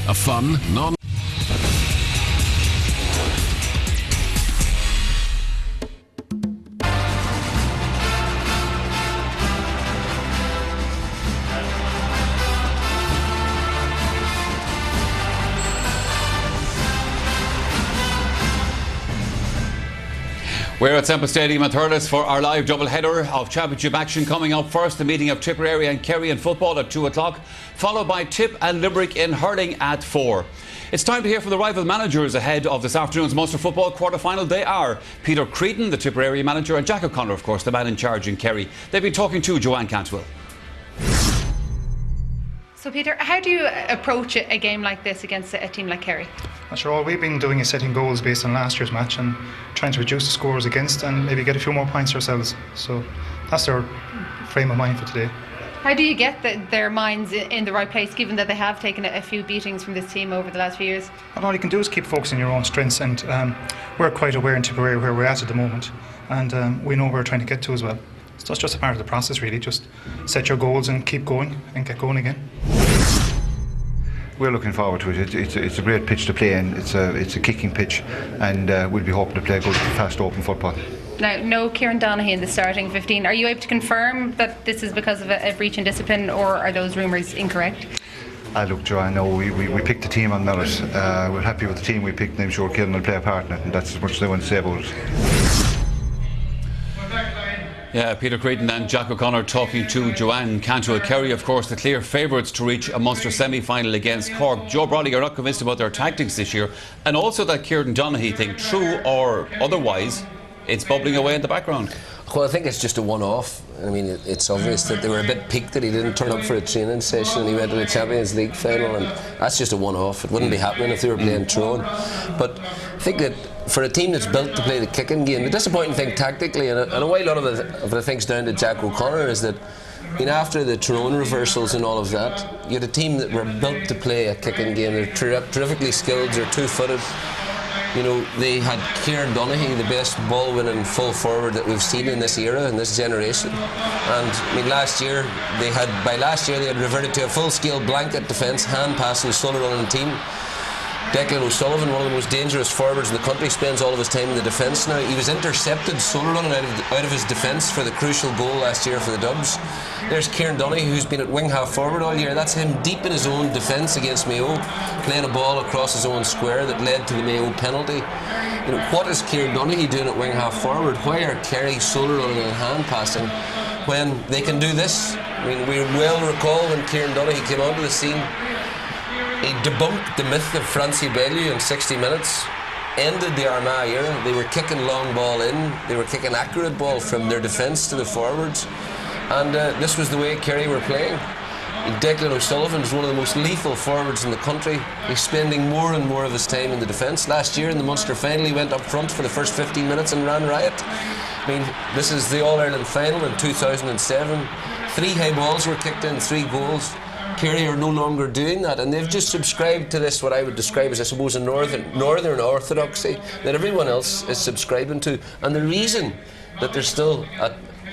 A fun, non... We're at Semple Stadium at Thurles for our live double-header of championship action. Coming up first, the meeting of Tipperary and Kerry in football at 2 o'clock, followed by Tip and Limerick in hurling at 4. It's time to hear from the rival managers ahead of this afternoon's Munster football quarter-final. They are Peter Creedon, the Tipperary manager, and Jack O'Connor, of course, the man in charge in Kerry. They've been talking to Joanne Cantwell. So Peter, how do you approach a game like this against a team like Kerry? Sure, all we've been doing is setting goals based on last year's match and trying to reduce the scores against and maybe get a few more points ourselves. So that's our frame of mind for today. How do you get their minds in the right place, given that they have taken a few beatings from this team over the last few years? And all you can do is keep focusing on your own strengths, and we're quite aware in Tipperary where we're at the moment, and we know where we're trying to get to as well. So that's just a part of the process, really. Just set your goals and keep going and get going again. We're looking forward to it. It's a great pitch to play in. It's a kicking pitch, and we'll be hoping to play good, fast, open football. Now, no Kieran Donaghy in the starting 15. Are you able to confirm that this is because of a breach in discipline, or are those rumours incorrect? Look, Joanne, no, we picked the team on merit. We're happy with the team we picked, and I'm sure Kieran will play a part in it, and that's as much as I want to say about it. Yeah, Peter Creedon and Jack O'Connor talking to Joanne Cantwell. Kerry, of course, the clear favourites to reach a Munster semi-final against Cork. Joe Brolly, you're not convinced about their tactics this year, and also that Kieran Donaghy thing, true or otherwise, it's bubbling away in the background. Well, I think it's just a one-off. I mean, it's obvious that they were a bit piqued that he didn't turn up for a training session and he went to the Champions League final, and that's just a one-off. It wouldn't be happening if they were playing Tyrone. But I think that for a team that's built to play the kicking game, the disappointing thing tactically, and a way a lot of the things down to Jack O'Connor, is that, I mean, after the Tyrone reversals and all of that, you had a team that were built to play a kicking game. They're terrifically skilled, they're two-footed. You know, they had Kieran Donaghy, the best ball-winning full forward that we've seen in this era, in this generation. And I mean, by last year they had reverted to a full-scale blanket defence, hand-passing, solo-running team. Declan O'Sullivan, one of the most dangerous forwards in the country, spends all of his time in the defence now. He was intercepted solo-running out of his defence for the crucial goal last year for the Dubs. There's Kieran Donaghy, who's been at wing half forward all year. That's him deep in his own defence against Mayo, playing a ball across his own square that led to the Mayo penalty. You know, what is Kieran Donaghy doing at wing half forward? Why are Kerry solo-running and hand-passing when they can do this? I mean, we well recall when Kieran Donaghy came onto the scene, he debunked the myth of Francie Bellew in 60 minutes, ended the Armagh era. They were kicking long ball in, they were kicking accurate ball from their defence to the forwards, and this was the way Kerry were playing. Declan O'Sullivan is one of the most lethal forwards in the country. He's spending more and more of his time in the defence. Last year in the Munster final, he went up front for the first 15 minutes and ran riot. I mean, this is the All-Ireland final in 2007. 3 high balls were kicked in, 3 goals. Kerry are no longer doing that, and they've just subscribed to this, what I would describe as, I suppose, a northern orthodoxy that everyone else is subscribing to. And the reason that they're still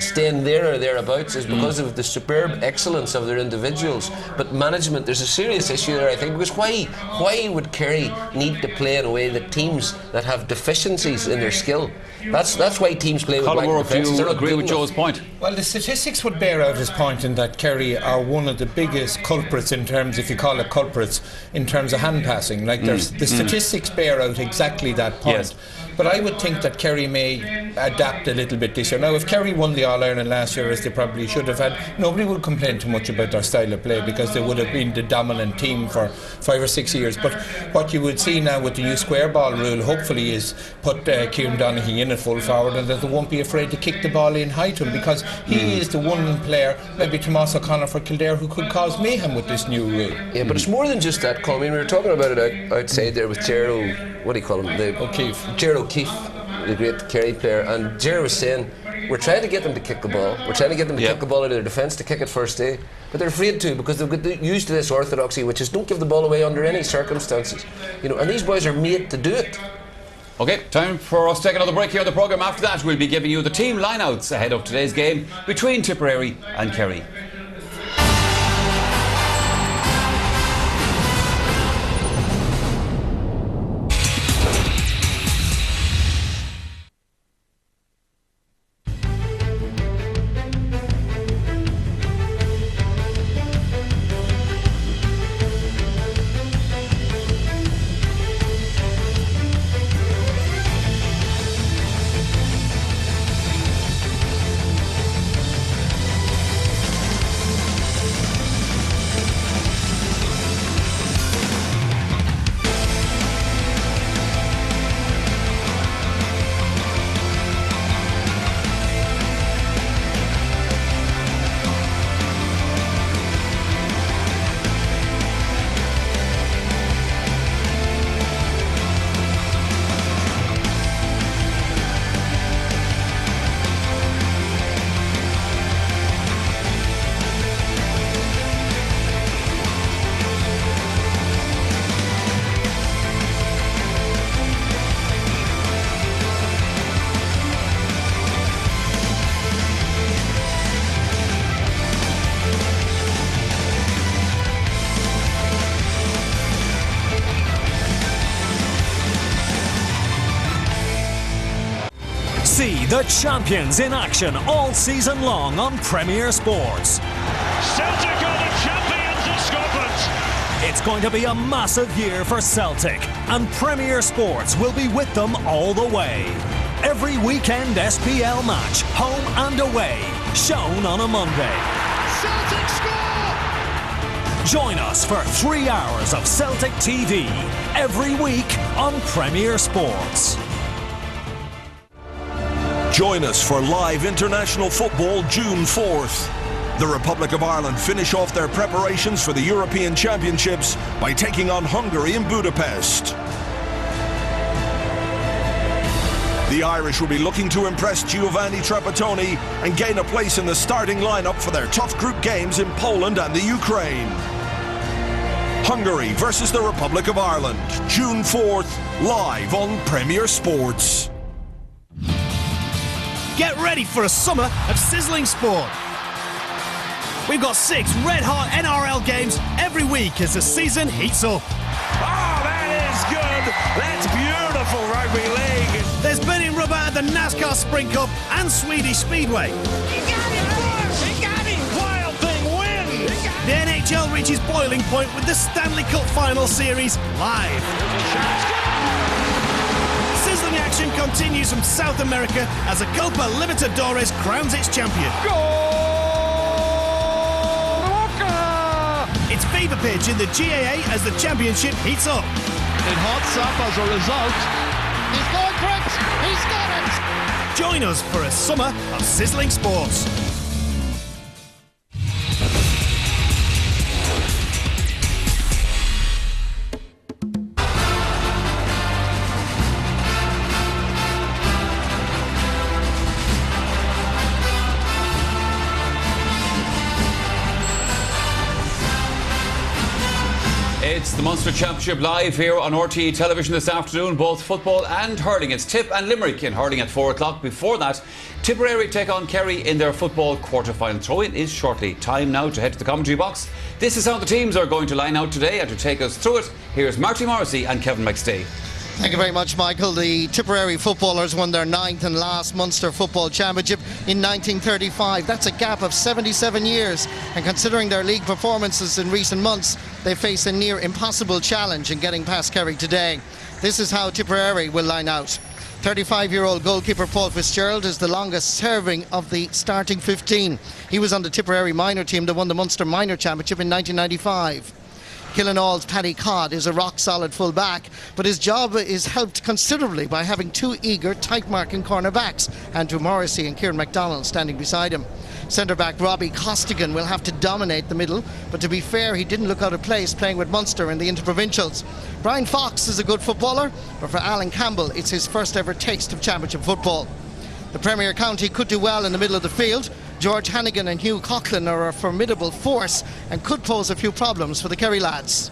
staying there or thereabouts is because of the superb excellence of their individuals. But management, there's a serious issue there, I think, because why would Kerry need to play in a way that teams that have deficiencies in their skill? That's why teams play with blank defences. Do you agree with Joe's point? Well, the statistics would bear out his point in that Kerry are one of the biggest culprits in terms, if you call it culprits, in terms of hand passing. Like the statistics bear out exactly that point. Yes. But I would think that Kerry may adapt a little bit this year. Now, if Kerry won the All-Ireland last year, as they probably should have had, nobody would complain too much about their style of play because they would have been the dominant team for 5 or 6 years. But what you would see now with the new square ball rule, hopefully, is put Kieran Donaghy in at full forward, and that they won't be afraid to kick the ball in high to him, because he is the one player, maybe Tomás O'Connor for Kildare, who could cause mayhem with this new rule. Yeah, but it's more than just that, Colin. I mean, we were talking about it outside there with Gerald, what do you call him? Gerald O'Keefe, the great Kerry player, and Gerald was saying, we're trying to get them to kick the ball. We're trying to get them to kick the ball out of their defence, to kick it first day. But they're afraid to, because they've got used to this orthodoxy, which is don't give the ball away under any circumstances. You know, and these boys are made to do it. OK, time for us to take another break here on the programme. After that, we'll be giving you the team lineouts ahead of today's game between Tipperary and Kerry. the champions in action all season long on Premier Sports. Celtic are the champions of Scotland. It's going to be a massive year for Celtic, and Premier Sports will be with them all the way. Every weekend SPL match, home and away, shown on a Monday. Celtic score! Join us for 3 hours of Celtic TV every week on Premier Sports. Join us for live international football June 4th. The Republic of Ireland finish off their preparations for the European Championships by taking on Hungary in Budapest. The Irish will be looking to impress Giovanni Trapattoni and gain a place in the starting lineup for their tough group games in Poland and the Ukraine. Hungary versus the Republic of Ireland, June 4th, live on Premier Sports. Get ready for a summer of sizzling sport. We've got 6 red-hot NRL games every week as the season heats up. Oh, that is good. That's beautiful rugby league. There's burning rubber at the NASCAR Sprint Cup and Swedish Speedway. He got it, boys. He got it. Wild Thing wins. The NHL reaches boiling point with the Stanley Cup Final Series live. Sizzling action continues from South America as the Copa Libertadores crowns its champion. It's fever pitch in the GAA as the championship heats up. It hots up as a result. He's going for it. He's got it. Join us for a summer of sizzling sports. It's the Munster Championship live here on RTE television this afternoon, both football and hurling. It's Tip and Limerick in hurling at 4 o'clock. Before that, Tipperary take on Kerry in their football quarter-final. Throw-in is shortly. Time now to head to the commentary box. This is how the teams are going to line out today, and to take us through it, here's Marty Morrissey and Kevin McStay. Thank you very much, Michael. The Tipperary footballers won their 9th and last Munster Football Championship in 1935. That's a gap of 77 years, and considering their league performances in recent months, they face a near impossible challenge in getting past Kerry today. This is how Tipperary will line out. 35-year-old goalkeeper Paul Fitzgerald is the longest serving of the starting 15. He was on the Tipperary minor team that won the Munster Minor Championship in 1995. Killinall's Paddy Codd is a rock-solid full-back, but his job is helped considerably by having 2 eager, tight-marking cornerbacks, Andrew Morrissey and Kieran MacDonald standing beside him. Centre-back Robbie Costigan will have to dominate the middle, but to be fair, he didn't look out of place playing with Munster in the Interprovincials. Brian Fox is a good footballer, but for Alan Campbell, it's his first ever taste of championship football. The Premier County could do well in the middle of the field. George Hannigan and Hugh Coughlin are a formidable force and could pose a few problems for the Kerry lads.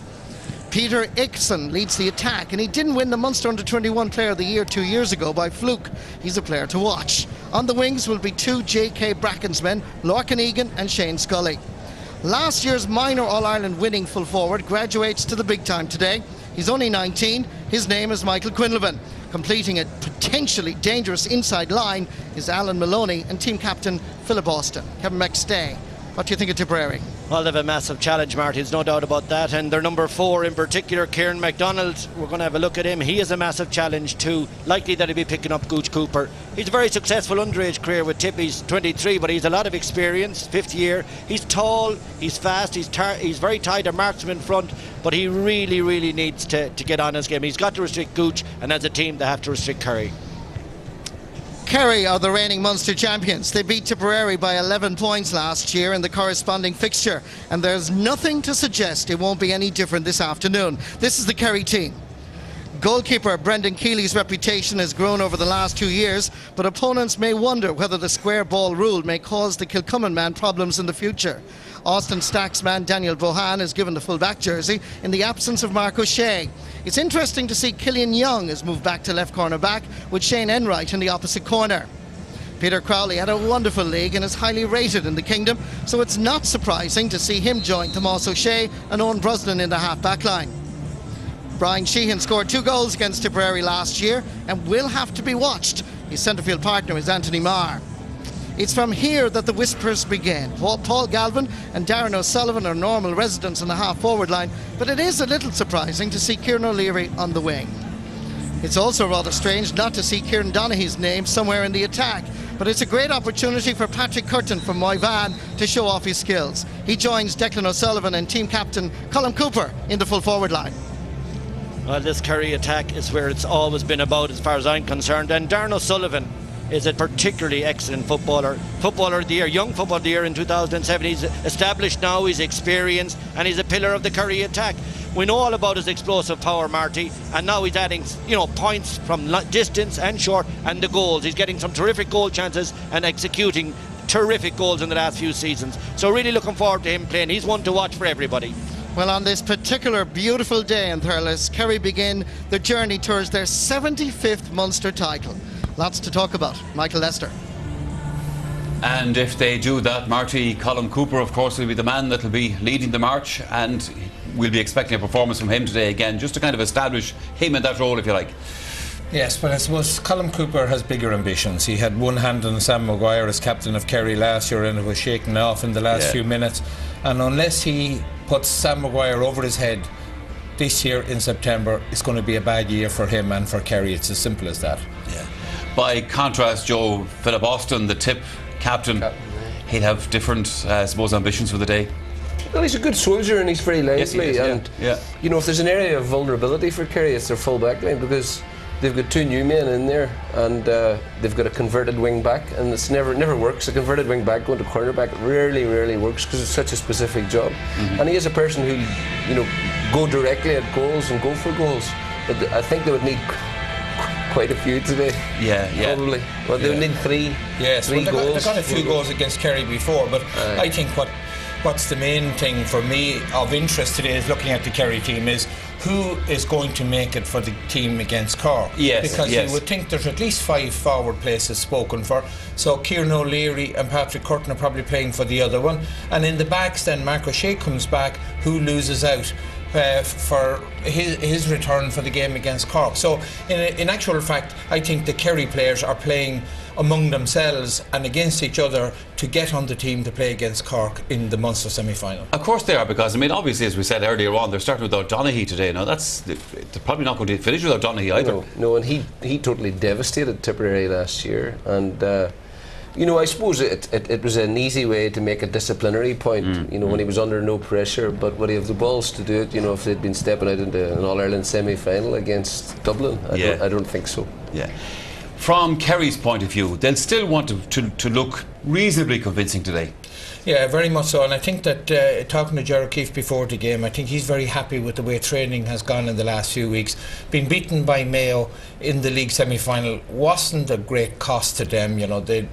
Peter Ickson leads the attack, and he didn't win the Munster Under-21 Player of the Year 2 years ago by fluke. He's a player to watch. On the wings will be 2 J.K. Bracken's men, Lorcan Egan and Shane Scully. Last year's minor All-Ireland winning full forward graduates to the big time today. He's only 19. His name is Michael Quinlivan. Completing a potentially dangerous inside line is Alan Maloney and team captain Philip Austin. Kevin McStay, what do you think of Tipperary? Well, they have a massive challenge, Marty, there's no doubt about that, and their number 4 in particular, Kieran MacDonald, we're going to have a look at him. He is a massive challenge too, likely that he'll be picking up Gooch Cooper. He's a very successful underage career with Tip. He's 23, but he's a lot of experience, 5th year. He's tall, he's fast, he's very tight, a marksman in front, but he really needs to get on his game. He's got to restrict Gooch, and as a team they have to restrict Kerry. Kerry are the reigning Munster champions. They beat Tipperary by 11 points last year in the corresponding fixture, and there's nothing to suggest it won't be any different this afternoon. This is the Kerry team. Goalkeeper Brendan Keeley's reputation has grown over the last 2 years, but opponents may wonder whether the square ball rule may cause the Kilcummin man problems in the future. Austin Stack's man Daniel Bohan is given the full-back jersey in the absence of Mark O'Shea. It's interesting to see Killian Young has moved back to left corner back with Shane Enright in the opposite corner. Peter Crowley had a wonderful league and is highly rated in the Kingdom, so it's not surprising to see him join Tomas O'Shea and Owen Brosnan in the half-back line. Brian Sheehan scored 2 goals against Tipperary last year and will have to be watched His centre-field partner is Anthony Marr. It's from here that the whispers begin. Paul Galvin and Darren O'Sullivan are normal residents in the half-forward line, but it is a little surprising to see Kieran O'Leary on the wing. It's also rather strange not to see Kieran Donaghy's name somewhere in the attack, but it's a great opportunity for Patrick Curtin from Moyvan to show off his skills. He joins Declan O'Sullivan and team captain Colm Cooper in the full forward line. Well, this Kerry attack is where it's always been about as far as I'm concerned, and Darren O'Sullivan is a particularly excellent footballer of the year, young footballer of the year in 2007. He's established now, he's experienced, and he's a pillar of the Kerry attack. We know all about his explosive power, Marty, and now he's adding, points from distance and short, and the goals. He's getting some terrific goal chances and executing terrific goals in the last few seasons. So really looking forward to him playing. He's one to watch for everybody. Well, on this particular beautiful day in Thurles, Kerry begin the journey towards their 75th Munster title. Lots to talk about. Michael Lester. And if they do that, Marty, Colm Cooper, of course, will be the man that will be leading the march, and we'll be expecting a performance from him today again, just to kind of establish him in that role, if you like. Yes, but I suppose Colm Cooper has bigger ambitions. He had one hand on Sam Maguire as captain of Kerry last year, and it was shaken off in the last few minutes. And unless he puts Sam Maguire over his head this year in September, it's going to be a bad year for him and for Kerry. It's as simple as that. Yeah. By contrast, Joe, Philip Austin, the tip captain, he'll have different, I suppose, ambitions for the day. Well, he's a good soldier and he's very lively. Yes, he is, and if there's an area of vulnerability for Kerry, it's their full back line, because they've got two new men in there, and they've got a converted wing back, and it's never works. A converted wing back going to cornerback rarely works, because it's such a specific job. And he is a person who, go directly at goals and go for goals. But I think they would need quite a few today. Probably. Well, they would need three goals. They've got a few goals against Kerry before, but I think what's the main thing for me of interest today is looking at the Kerry team is who is going to make it for the team against Cork. Because you would think there's at least 5 forward places spoken for. So Kieran O'Leary and Patrick Curtin are probably playing for the other one. And in the backs then Mark O'Shea comes back, who loses out for his return for the game against Cork. So in actual fact, I think the Kerry players are playing among themselves and against each other to get on the team to play against Cork in the Munster semi-final. Of course they are, because obviously, as we said earlier on, they're starting without Donaghy today. Now they're probably not going to finish without Donaghy either. No, and he totally devastated Tipperary last year, and I suppose it was an easy way to make a disciplinary point, when he was under no pressure. But would he have the balls to do it, if they'd been stepping out into an All-Ireland semi-final against Dublin? I don't think so. Yeah. From Kerry's point of view, they'll still want to look reasonably convincing today. Yeah, very much so. And I think that talking to Gerard Keefe before the game, I think he's very happy with the way training has gone in the last few weeks. Being beaten by Mayo in the league semi-final wasn't a great cost to them.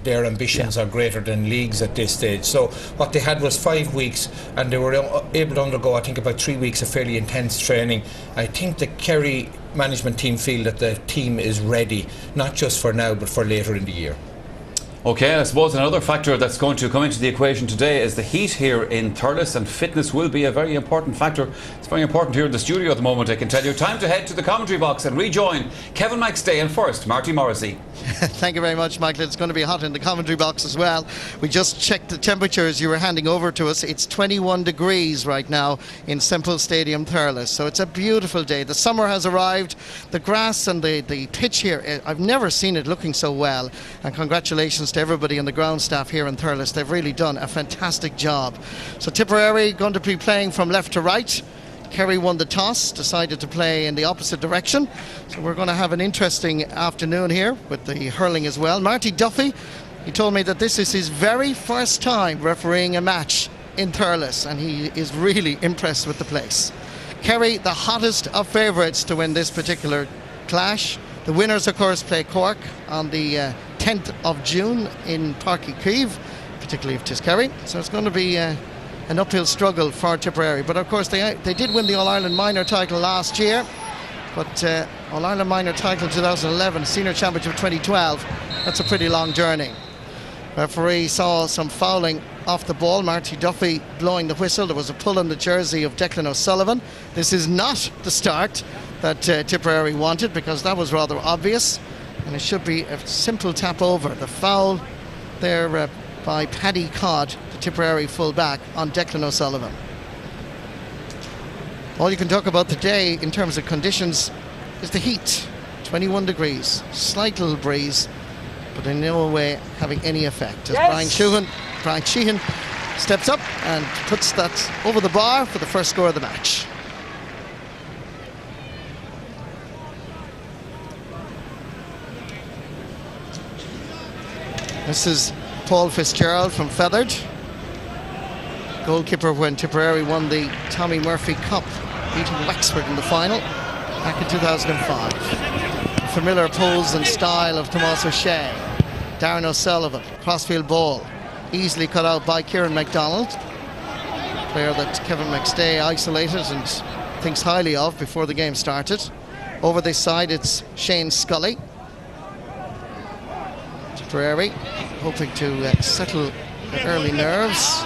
Their ambitions are greater than leagues at this stage. So what they had was 5 weeks, and they were able to undergo, I think, about 3 weeks of fairly intense training. I think the Kerry management team feel that the team is ready, not just for now, but for later in the year. Okay, I suppose another factor that's going to come into the equation today is the heat here in Thurles, and fitness will be a very important factor. It's very important here in the studio at the moment, I can tell you. Time to head to the commentary box and rejoin Kevin McStay and first Marty Morrissey. Thank you very much, Michael. It's going to be hot in the commentary box as well. We just checked the temperatures you were handing over to us. It's 21 degrees right now in Semple Stadium, Thurles. So it's a beautiful day. The summer has arrived. The grass and the pitch here, I've never seen it looking so well. And congratulations to everybody on the ground staff here in Thurles. They've really done a fantastic job. So Tipperary going to be playing from left to right. Kerry won the toss, decided to play in the opposite direction. So we're going to have an interesting afternoon here with the hurling as well. Marty Duffy, he told me that this is his very first time refereeing a match in Thurles, and he is really impressed with the place. Kerry, the hottest of favourites to win this particular clash. The winners, of course, play Cork on the 10th of June in Páirc Uí Chaoimh, particularly if 'tis Kerry. So it's going to be an uphill struggle for Tipperary. But of course they did win the All-Ireland minor title last year, but All-Ireland minor title 2011, Senior Championship 2012, that's a pretty long journey. Referee saw some fouling off the ball. Marty Duffy blowing the whistle. There was a pull on the jersey of Declan O'Sullivan. This is not the start that Tipperary wanted, because that was rather obvious. and it should be a simple tap over. The foul there by Paddy Codd, the Tipperary full-back, on Declan O'Sullivan. All you can talk about today in terms of conditions is the heat. 21 degrees, slight little breeze, but in no way having any effect. As Brian Sheehan steps up and puts that over the bar for the first score of the match. This is Paul Fitzgerald from Feathered, goalkeeper when Tipperary won the Tommy Murphy Cup, beating Wexford in the final back in 2005. Familiar pose and style of Tomás O'Shea. Darren O'Sullivan, crossfield ball, easily cut out by Kieran MacDonald, player that Kevin McStay isolated and thinks highly of before the game started. Over this side it's Shane Scully. Tipperary hoping to settle the early nerves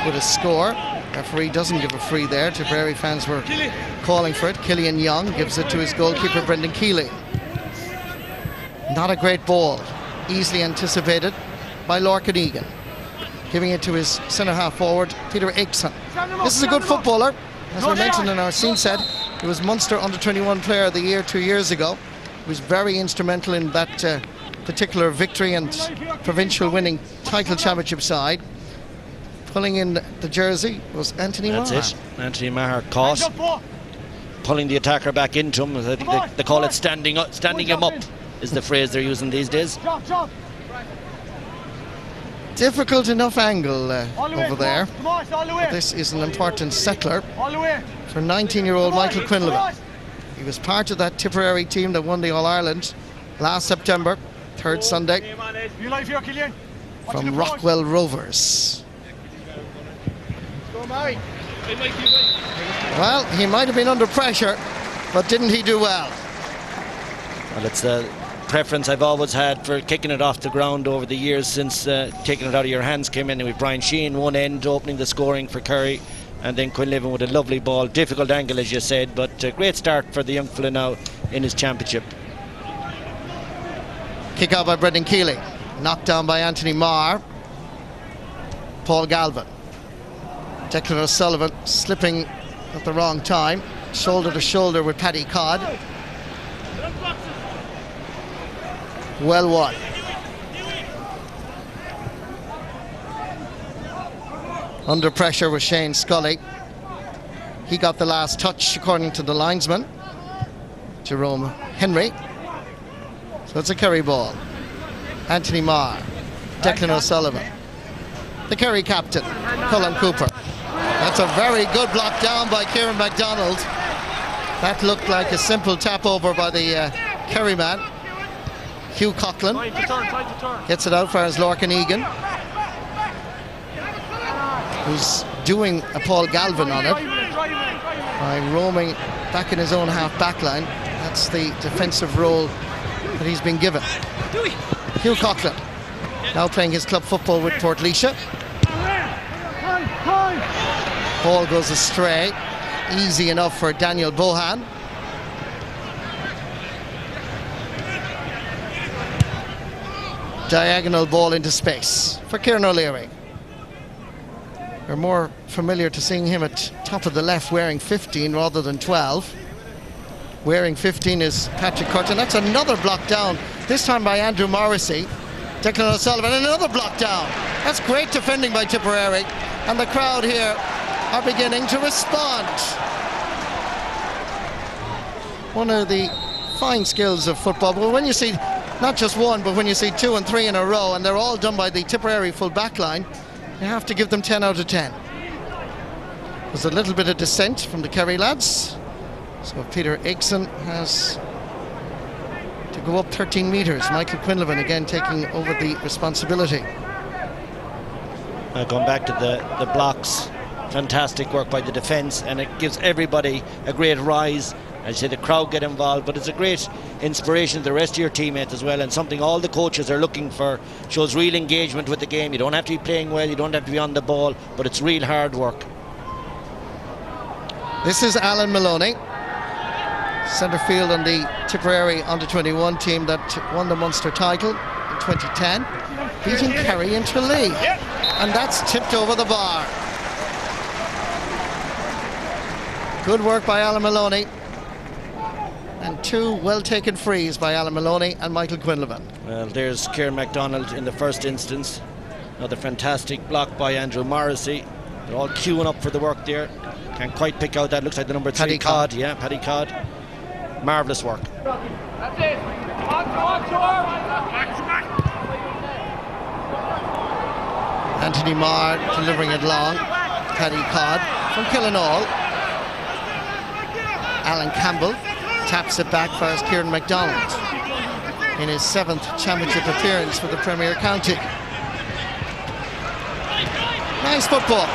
with a score. Referee doesn't give a free there. Tipperary fans were calling for it. Killian Young gives it to his goalkeeper Brendan Keeley. Not a great ball, easily anticipated by Lorcan Egan, giving it to his centre half forward Peter Akeson. This is a good footballer, as we mentioned in our scene set. He was Munster under-21 player of the year 2 years ago. He was very instrumental in that particular victory and provincial winning title championship side. Pulling in the jersey was Anthony Maher. That's it. Anthony Maher caught, pulling the attacker back into him. They call it standing him up, is the phrase they're using these days. Difficult enough angle over there. But this is an important settler for 19-year-old Michael Quinlivan. He was part of that Tipperary team that won the All-Ireland last September, third Sunday, from Rockwell Rovers. Well, he might have been under pressure, but didn't he do well? Well, it's the preference I've always had for kicking it off the ground over the years since taking it out of your hands came in. With Brian Sheehan one end opening the scoring for Kerry, and then Quinlivan with a lovely ball. Difficult angle, as you said, but a great start for the young fella now in his championship. Kick out by Brendan Keeley. Knocked down by Anthony Maher. Paul Galvin. Declan O'Sullivan slipping at the wrong time. Shoulder to shoulder with Paddy Codd. Well won. Under pressure was Shane Scully. He got the last touch according to the linesman, Jerome Henry. So it's a Kerry ball. Anthony Maher, Declan O'Sullivan, the Kerry captain, Colin Cooper. That's a very good block down by Kieran MacDonald. That looked like a simple tap over by the Kerry man. Hugh Coughlin gets it out for his Lorcan Egan, who's doing a Paul Galvin on it by roaming back in his own half back line. That's the defensive role that he's been given. Hugh Coughlin now playing his club football with Portlaoise. Ball goes astray. Easy enough for Daniel Bohan. Diagonal ball into space for Kieran O'Leary. We're more familiar to seeing him at top of the left wearing 15 rather than 12. Wearing 15 is Patrick Curtin. That's another block down, this time by Andrew Morrissey. Declan O'Sullivan, another block down. That's great defending by Tipperary, and the crowd here are beginning to respond. One of the fine skills of football, but when you see not just one, but when you see 2 and 3 in a row, and they're all done by the Tipperary full back line, you have to give them 10 out of 10. There's a little bit of dissent from the Kerry lads. So Peter Akeson has to go up 13 metres. Michael Quinlivan again taking over the responsibility. Going back to the blocks, fantastic work by the defence, and it gives everybody a great rise. As you say, the crowd get involved, but it's a great inspiration to the rest of your teammates as well, and something all the coaches are looking for. Shows real engagement with the game. You don't have to be playing well, you don't have to be on the ball, but it's real hard work. This is Alan Maloney. Centre field on the Tipperary under-21 team that won the Munster title in 2010, beating Kerry in Tralee. And that's tipped over the bar. Good work by Alan Maloney. And two well-taken frees by Alan Maloney and Michael Quinlivan. Well, there's Kieran MacDonald in the first instance. Another fantastic block by Andrew Morrissey. They're all queuing up for the work there. Can't quite pick out that. Looks like the number 3, Paddy Codd. Yeah, Paddy Codd. Marvellous work. Anthony Marr delivering it long. Paddy Codd from Killinall. Alan Campbell taps it back for Kieran MacDonald in his 7th championship appearance for the Premier County. Nice football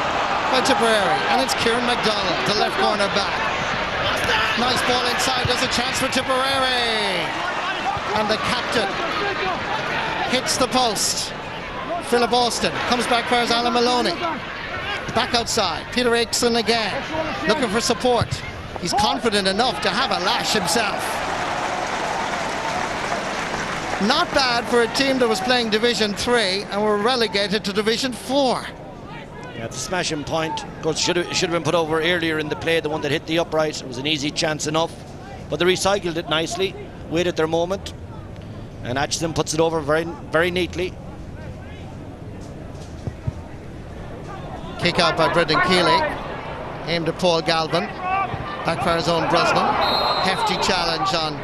by Tipperary, and it's Kieran MacDonald, the left corner back. Nice ball inside, there's a chance for Tipperary. And the captain hits the post. Philip Austin comes back for Alan Maloney. Back outside, Peter Akeson again, looking for support. He's confident enough to have a lash himself. Not bad for a team that was playing Division 3 and were relegated to Division 4. Yeah, the smashing point. Of course, should have been put over earlier in the play, the one that hit the upright. It was an easy chance enough. But they recycled it nicely, waited their moment. And Atchison puts it over very, very neatly. Kick out by Brendan Keeley. Aimed at Paul Galvin. Back for his own Brosnan. Hefty challenge on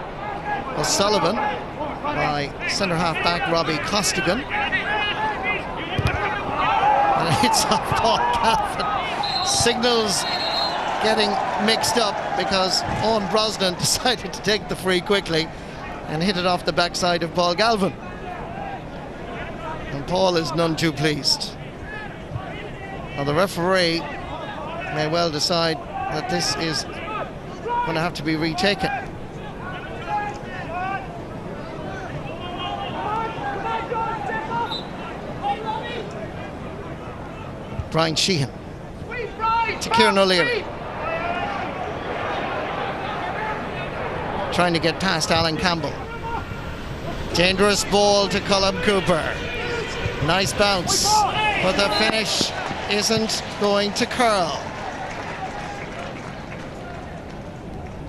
O'Sullivan by centre half back Robbie Costigan. And it hits off Paul Galvin. Signals getting mixed up because Owen Brosnan decided to take the free quickly and hit it off the backside of Paul Galvin. And Paul is none too pleased. Now the referee may well decide that this is going to have to be retaken. Brian Sheehan to Kieran O'Leary. Trying to get past Alan Campbell. Dangerous ball to Colm Cooper. Nice bounce, but the finish isn't going to curl.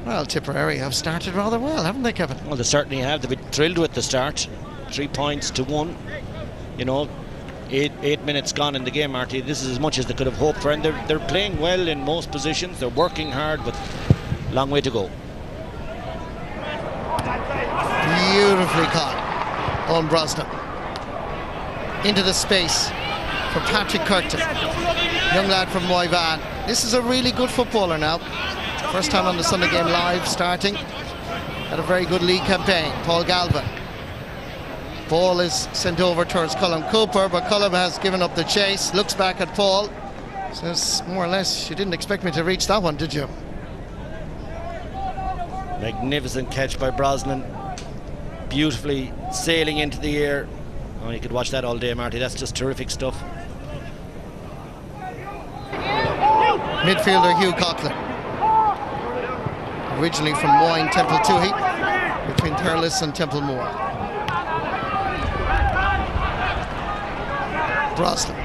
Well, Tipperary have started rather well, haven't they, Kevin? Well, they certainly have. They've been thrilled with the start. 3 points to 1. You know, eight minutes gone in the game, Marty. This is as much as they could have hoped for, and they're playing well in most positions. They're working hard, but long way to go. Beautifully caught on Brosnan. Into the space for Patrick Curtin, young lad from Moyvan. This is a really good footballer now. First time on the Sunday Game Live starting. Had a very good league campaign. Paul Galvin. Ball is sent over towards Colm Cooper, but Colm has given up the chase. Looks back at Paul. Says, more or less, you didn't expect me to reach that one, did you? Magnificent catch by Brosnan. Beautifully sailing into the air. Oh, you could watch that all day, Marty. That's just terrific stuff. Midfielder Hugh Coughlin. Originally from Moyne, Temple-Toohey, between Thurles and Templemore. Brosnan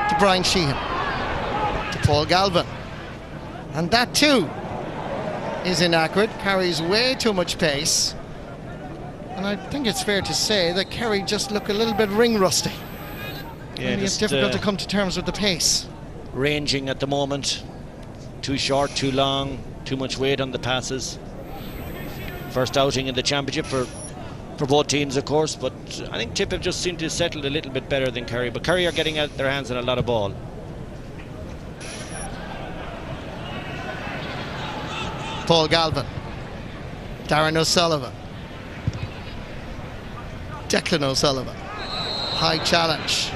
to Brian Sheehan, to Paul Galvin, and that too is inaccurate. Carries way too much pace, and I think it's fair to say that Kerry just look a little bit ring rusty. Yeah, it's difficult to come to terms with the pace. Ranging at the moment, too short, too long, too much weight on the passes. First outing in the championship for both teams, of course, but I think Tip have just seemed to settle a little bit better than Kerry, but Kerry are getting their hands on a lot of ball. Paul Galvin, Darren O'Sullivan, Declan O'Sullivan, high challenge.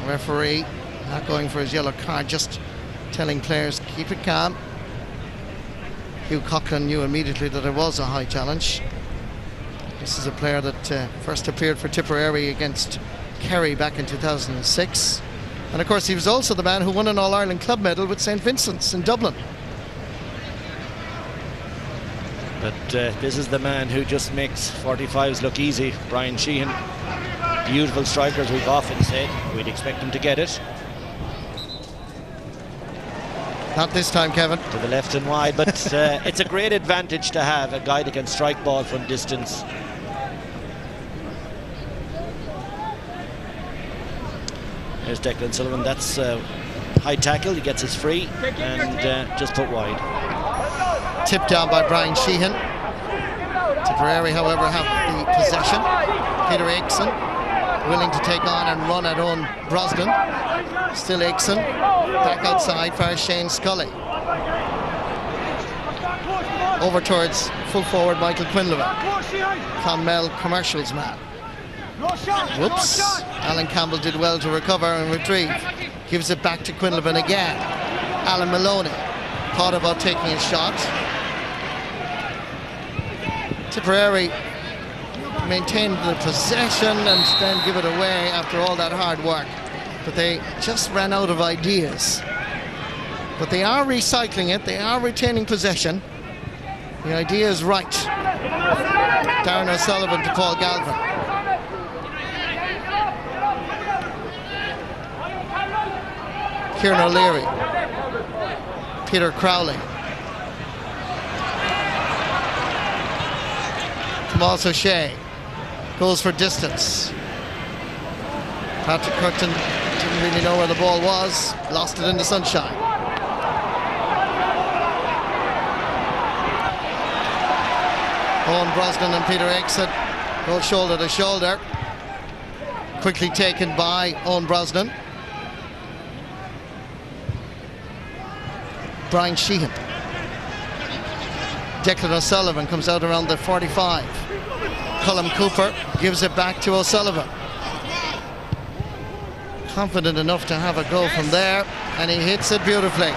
Referee not going for his yellow card, just telling players keep it calm. Hugh Coughlin knew immediately that it was a high challenge. This is a player that first appeared for Tipperary against Kerry back in 2006, and of course he was also the man who won an All-Ireland club medal with St Vincent's in Dublin. But this is the man who just makes 45s look easy, Brian Sheehan. Beautiful strikers, we've often said. We'd expect him to get it. Not this time, Kevin. To the left and wide, but it's a great advantage to have a guy that can strike ball from distance. There's Declan Sullivan. That's high tackle. He gets his free and just put wide. Tipped down by Brian Sheehan. Tipperary, however, have the possession. Peter Aitken willing to take on and run at Owen Brosnan. Still Aitken. Back outside for Shane Scully. Over towards full forward Michael Quinlivan. Clonmel Commercials man. Whoops. Alan Campbell did well to recover and retrieve. Gives it back to Quinlivan again. Alan Maloney thought about taking a shot. Tipperary maintained the possession and then give it away after all that hard work. But they just ran out of ideas. But they are recycling it. They are retaining possession. The idea is right. Darren O'Sullivan to Paul Galvin. Kieran O'Leary. Peter Crowley. Tomas O'Shea goes for distance. Patrick Curtin didn't really know where the ball was. Lost it in the sunshine. Owen Brosnan and Peter Aitken go shoulder to shoulder. Quickly taken by Owen Brosnan. Brian Sheehan. Declan O'Sullivan comes out around the 45. Colm Cooper gives it back to O'Sullivan. Confident enough to have a go from there, and he hits it beautifully.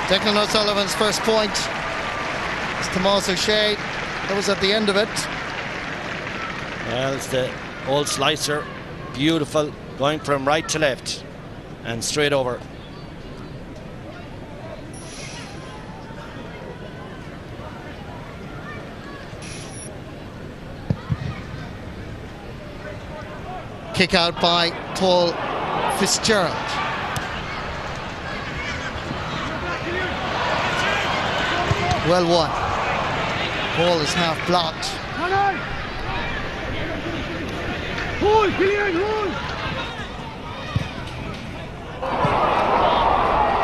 Declan O'Sullivan's first point. It's Tomas O'Shea. That was at the end of it. Well, it's the old slicer. Beautiful, going from right to left and straight over. Kick out by Paul Fitzgerald. Well won. Ball is half blocked.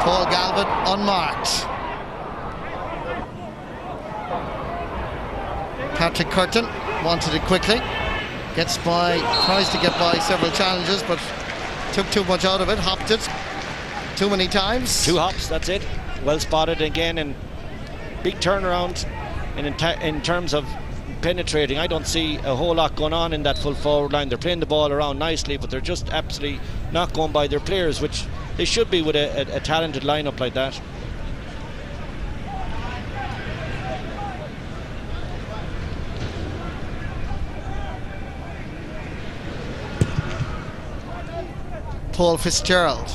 Paul Galvin unmarked. Patrick Curtin wanted it quickly. Tries to get by several challenges, but took too much out of it, hopped it too many times. 2 hops, that's it. Well spotted again, and big turnaround in terms of penetrating. I don't see a whole lot going on in that full forward line. They're playing the ball around nicely, but they're just absolutely not going by their players, which they should be with a talented lineup like that. Paul Fitzgerald.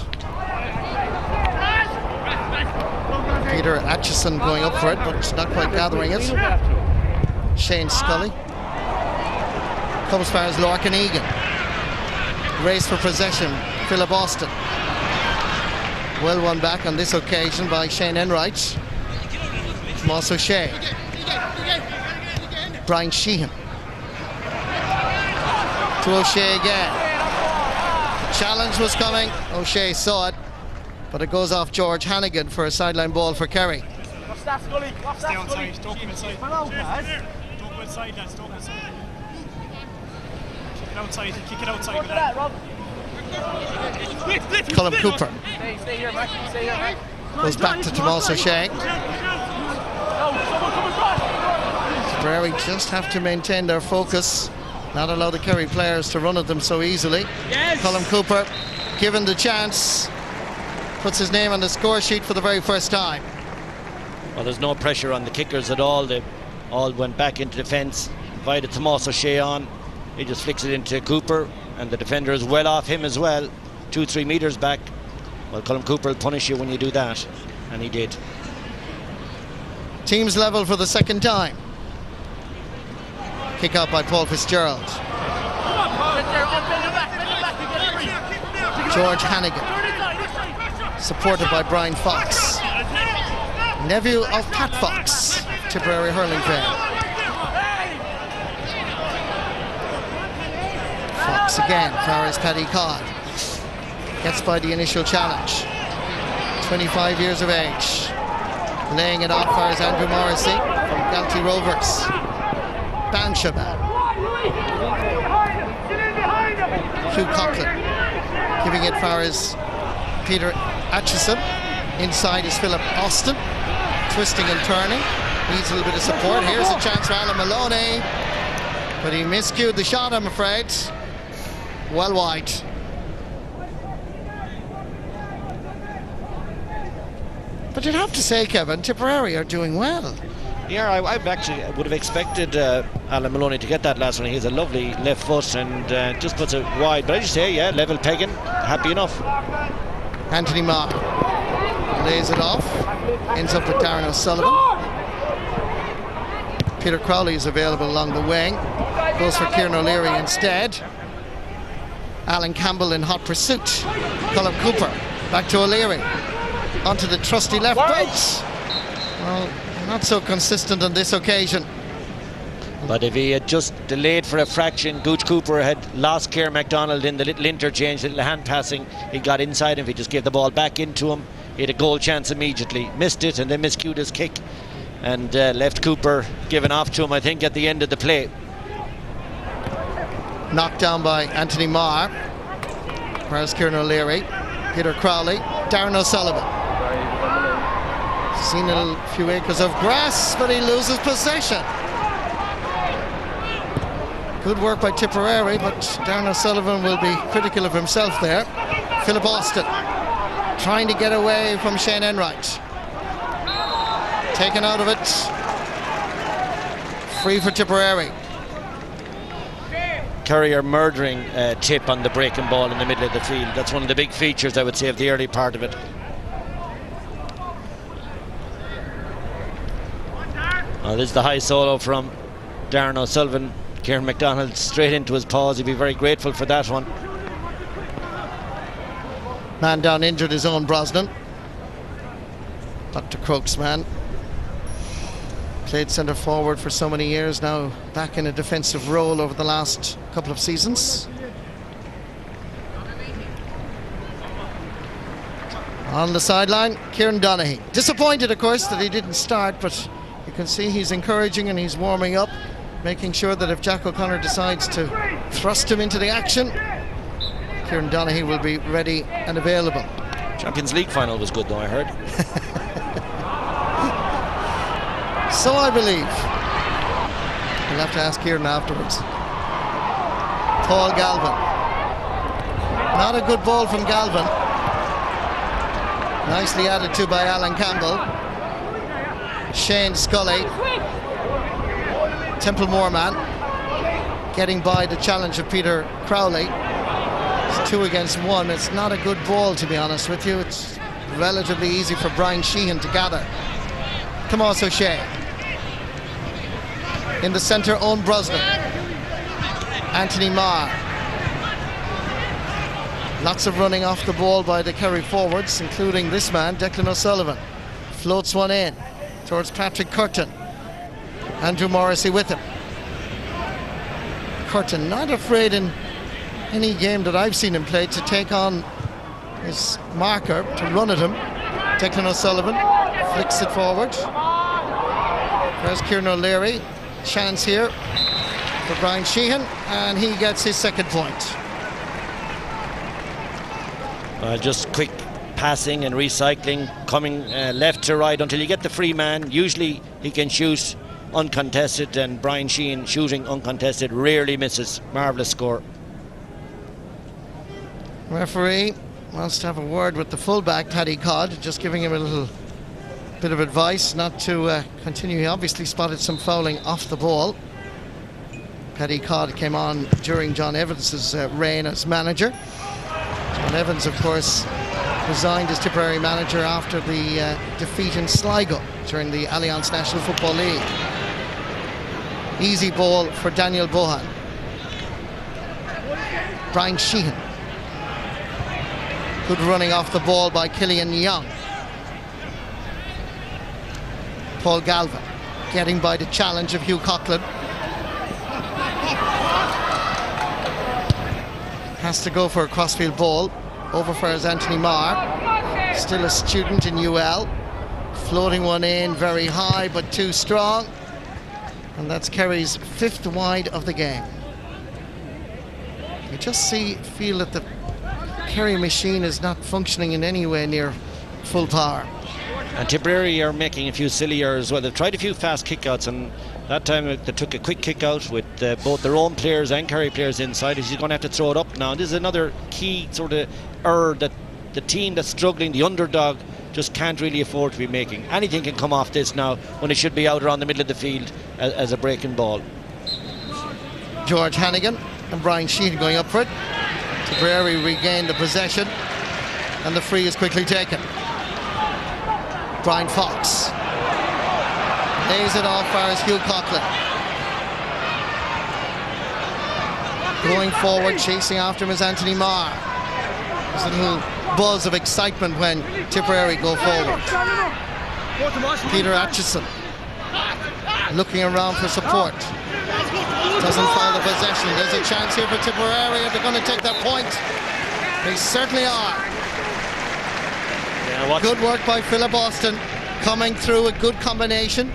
Peter Atchison going up for it, but not quite gathering it. Shane Scully. Comes as far as Lorcan Egan. Race for possession, Philip Austin. Well won back on this occasion by Shane Enright. Tomas O'Shea. Brian Sheehan. To O'Shea again. Challenge was coming. O'Shea saw it, but it goes off George Hannigan for a sideline ball for Kerry. Stay outside, don't come inside. Don't go inside, lads, don't go inside. Kick it outside. Colm Cooper. Stay here, Mac. Stay here, Mac. Goes back to Tomas O'Shea. Tipperary just have to maintain their focus. Not allow the Kerry players to run at them so easily. Yes. Colm Cooper, given the chance, puts his name on the score sheet for the very first time. Well, there's no pressure on the kickers at all. They all went back into defence, invited Tomas O'Shea on. He just flicks it into Cooper, and the defender is well off him as well, 2-3 metres back. Well, Colm Cooper will punish you when you do that, and he did. Teams level for the second time. Kick out by Paul Fitzgerald. George Hannigan, supported by Brian Fox, nephew of Pat Fox, Tipperary hurling fan. Fox again, far as Paddy Codd. Gets by the initial challenge. 25 years of age. Laying it off far as Andrew Morrissey from Galtee Rovers. Banshaman. Hugh Coughlin giving it far as Peter Atchison. Inside is Philip Austin. Twisting and turning. Needs a little bit of support. Here's a chance for Alan Maloney. But he miscued the shot, I'm afraid. Well wide. But you'd have to say, Kevin, Tipperary are doing well. Yeah, I actually would have expected Alan Maloney to get that last one. He has a lovely left foot and just puts it wide. But as you say, yeah, level pegging, happy enough. Anthony Marr lays it off, ends up with Darren O'Sullivan. Peter Crowley is available along the wing, goes for Kieran O'Leary instead. Alan Campbell in hot pursuit. Colin Cooper back to O'Leary. Onto the trusty left boot. Well, not so consistent on this occasion. But if he had just delayed for a fraction, Gooch Cooper had lost Kerr MacDonald in the little interchange, little hand passing. He got inside him. If he just gave the ball back into him, he had a goal chance immediately. Missed it and then miscued his kick and left Cooper given off to him, I think, at the end of the play. Knocked down by Anthony Marr. Whereas Kieran O'Leary, Peter Crowley, Darren O'Sullivan. Seen a few acres of grass, but he loses possession. Good work by Tipperary, but Darren O'Sullivan will be critical of himself there. Philip Austin trying to get away from Shane Enright. Taken out of it. Free for Tipperary. Kerry are murdering Tip on the breaking ball in the middle of the field. That's one of the big features, I would say, of the early part of it. Well, this is the high solo from Darren O'Sullivan. Kieran MacDonald straight into his paws. He'd be very grateful for that one. Man down injured, his own Brosnan. Dr. Croak's man. Played centre forward for so many years now, back in a defensive role over the last couple of seasons. On the sideline, Kieran Donaghy. Disappointed, of course, that he didn't start, but you can see he's encouraging and he's warming up, making sure that if Jack O'Connor decides to thrust him into the action, Kieran Donaghy will be ready and available. Champions League final was good though, I heard. So I believe. We'll have to ask Kieran afterwards. Paul Galvin. Not a good ball from Galvin. Nicely added to by Alan Campbell. Shane Scully. Templemore man getting by the challenge of Peter Crowley. It's 2 against 1. It's not a good ball, to be honest with you. It's relatively easy for Brian Sheehan to gather. Tomas O'Shea. In the centre, Owen Brosnan. Anthony Marr. Lots of running off the ball by the Kerry forwards, including this man, Declan O'Sullivan. Floats one in towards Patrick Curtin. Andrew Morrissey with him. Curtin not afraid in any game that I've seen him play to take on his marker, to run at him. Declan O'Sullivan flicks it forward. There's Kieran O'Leary. Chance here for Brian Sheehan, and he gets his second point. Just quick passing and recycling, coming left to right until you get the free man. Usually he can shoot uncontested, and Brian Sheehan shooting uncontested rarely misses. Marvellous score. Referee wants to have a word with the fullback, Paddy Codd, just giving him a little bit of advice not to continue. He obviously spotted some fouling off the ball. Paddy Codd came on during John Evans's reign as manager. John Evans, of course, resigned as Tipperary manager after the defeat in Sligo during the Allianz National Football League. Easy ball for Daniel Bohan. Brian Sheehan. Good running off the ball by Killian Young. Paul Galvin getting by the challenge of Hugh Coughlin. Has to go for a crossfield ball. Over for Anthony Marr. Still a student in UL. Floating one in very high but too strong. And that's Kerry's 5th wide of the game. You just feel that the Kerry machine is not functioning in any way near full power. And Tipperary are making a few silly errors. Well, they've tried a few fast kickouts, and that time they took a quick kick out with both their own players and Kerry players inside. He's going to have to throw it up now. And this is another key sort of error that the team that's struggling, the underdog, just can't really afford to be making. Anything can come off this now when it should be out around the middle of the field as a breaking ball. George Hannigan and Brian Sheehan going up for it. Tipperary regained the possession, and the free is quickly taken. Brian Fox lays it off far as Hugh Coughlin. Going forward, chasing after him is Anthony Marr. There's a little buzz of excitement when Tipperary go forward. Peter Atchison looking around for support. Doesn't follow the possession. There's a chance here for Tipperary if they're going to take that point. They certainly are. Good work by Philip Austin, coming through a good combination.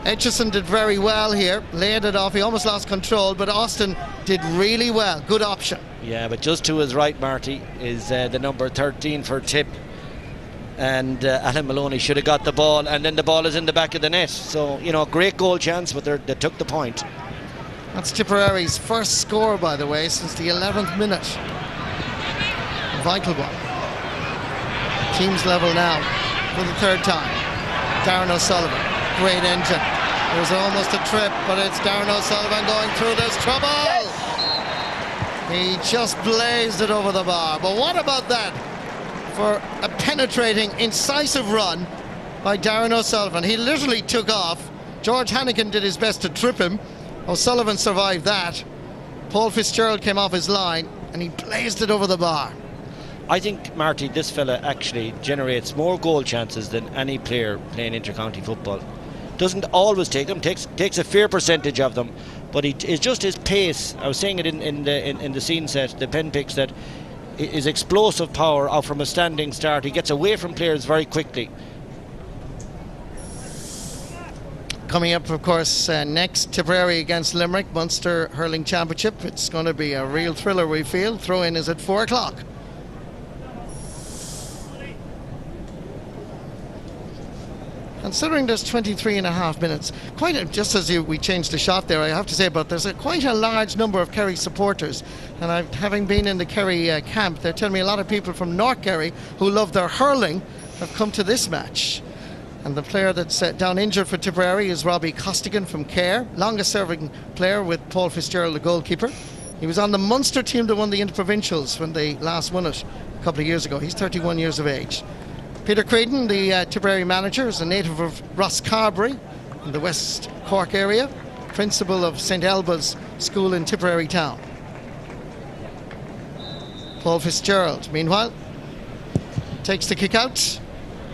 Etchison did very well here, laid it off. He almost lost control, but Austin did really well. Good option. Yeah, but just to his right, Marty, is the number 13 for Tip. And Alan Maloney should have got the ball, and then the ball is in the back of the net. So, you know, great goal chance, but they took the point. That's Tipperary's first score, by the way, since the 11th minute. A vital one. Teams level now for the 3rd time. Darren O'Sullivan, great engine. There's almost a trip, but it's Darren O'Sullivan going through. There's trouble. He just blazed it over the bar. But what about that for a penetrating, incisive run by Darren O'Sullivan? He literally took off. George Hannigan did his best to trip him. O'Sullivan survived that. Paul Fitzgerald came off his line and he blazed it over the bar. I think, Marty, this fella actually generates more goal chances than any player playing inter-county football. Doesn't always take them, takes a fair percentage of them, but it's just his pace. I was saying it in the scene set, the pen picks, that his explosive power out from a standing start. He gets away from players very quickly. Coming up, of course, next, Tipperary against Limerick, Munster Hurling Championship. It's going to be a real thriller, we feel. Throw-in is at 4 o'clock. Considering there's 23 and a half minutes, just as we changed the shot there, I have to say, but there's quite a large number of Kerry supporters, and having been in the Kerry camp, they're telling me a lot of people from North Kerry who love their hurling have come to this match. And the player that's down injured for Tipperary is Robbie Costigan from Kerr, longest serving player with Paul Fitzgerald, the goalkeeper. He was on the Munster team that won the Interprovincials when they last won it a couple of years ago. He's 31 years of age. Peter Creedon, the Tipperary manager, is a native of Rosscarbery in the West Cork area, principal of St Elba's School in Tipperary town. Paul Fitzgerald, meanwhile, takes the kick out,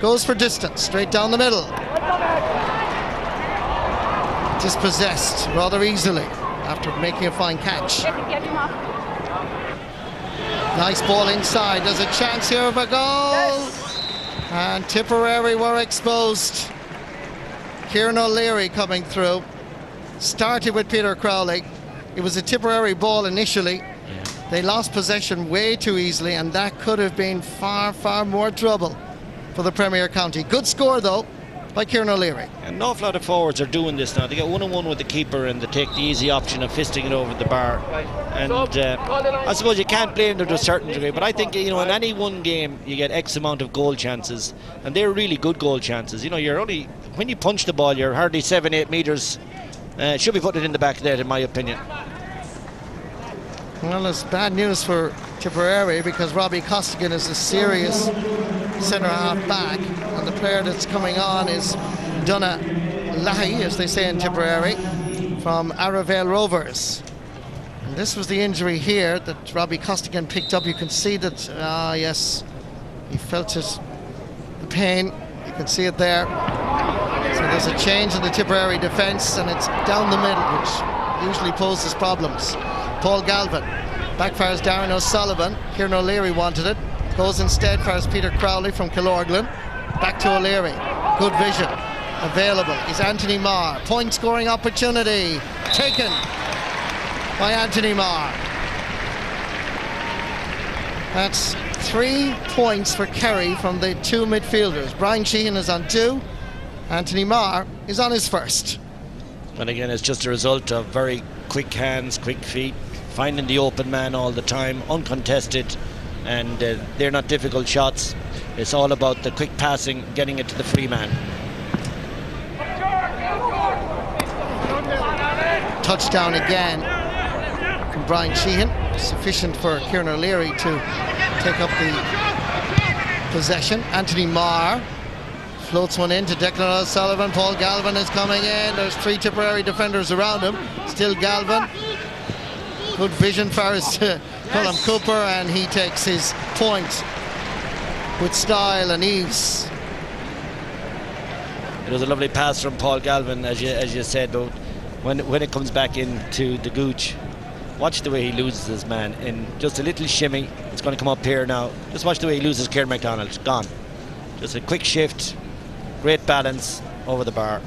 goes for distance, straight down the middle. Dispossessed rather easily after making a fine catch. Nice ball inside, there's a chance here of a goal. And Tipperary were exposed. Kieran O'Leary coming through. Started with Peter Crowley. It was a Tipperary ball initially. Yeah. They lost possession way too easily, and that could have been far, far more trouble for the Premier County. Good score, though, by Kieran O'Leary. An awful lot of forwards are doing this now. They get 1-on-1 with the keeper and they take the easy option of fisting it over the bar. And I suppose you can't blame them to a certain degree, but I think, you know, in any one game you get X amount of goal chances, and they're really good goal chances. You know, when you punch the ball, you're hardly 7-8 metres. Should be putting it in the back of the net, in my opinion. Well, it's bad news for Tipperary, because Robbie Costigan is a serious centre-half back, and the player that's coming on is Donna Lahi, as they say in Tipperary, from Arravale Rovers. And this was the injury here that Robbie Costigan picked up. You can see that, yes, he felt it, the pain. You can see it there. So there's a change in the Tipperary defence, and it's down the middle, which usually poses problems. Paul Galvin backfires Darren O'Sullivan. Kieran O'Leary wanted it. Goes instead, fires Peter Crowley from Killorglin. Back to O'Leary. Good vision. Available is Anthony Marr. Point scoring opportunity. Taken by Anthony Marr. That's 3 points for Kerry from the two midfielders. Brian Sheehan is on 2. Anthony Marr is on his first. And again, it's just a result of very quick hands, quick feet, finding the open man all the time, uncontested, and they're not difficult shots. It's all about the quick passing, getting it to the free man. Touchdown again from Brian Sheehan, sufficient for Kieran O'Leary to take up the possession. Anthony Marr floats one in to Declan O'Sullivan. Paul Galvin is coming in. There's 3 Tipperary defenders around him. Still Galvin. Good vision for his Colm Cooper, and he takes his point with style and ease. It was a lovely pass from Paul Galvin, as you said, but when it comes back into the gooch, watch the way he loses his man in just a little shimmy. It's going to come up here now. Just watch the way he loses Kieran MacDonald. Gone. Just a quick shift, great balance over the bar.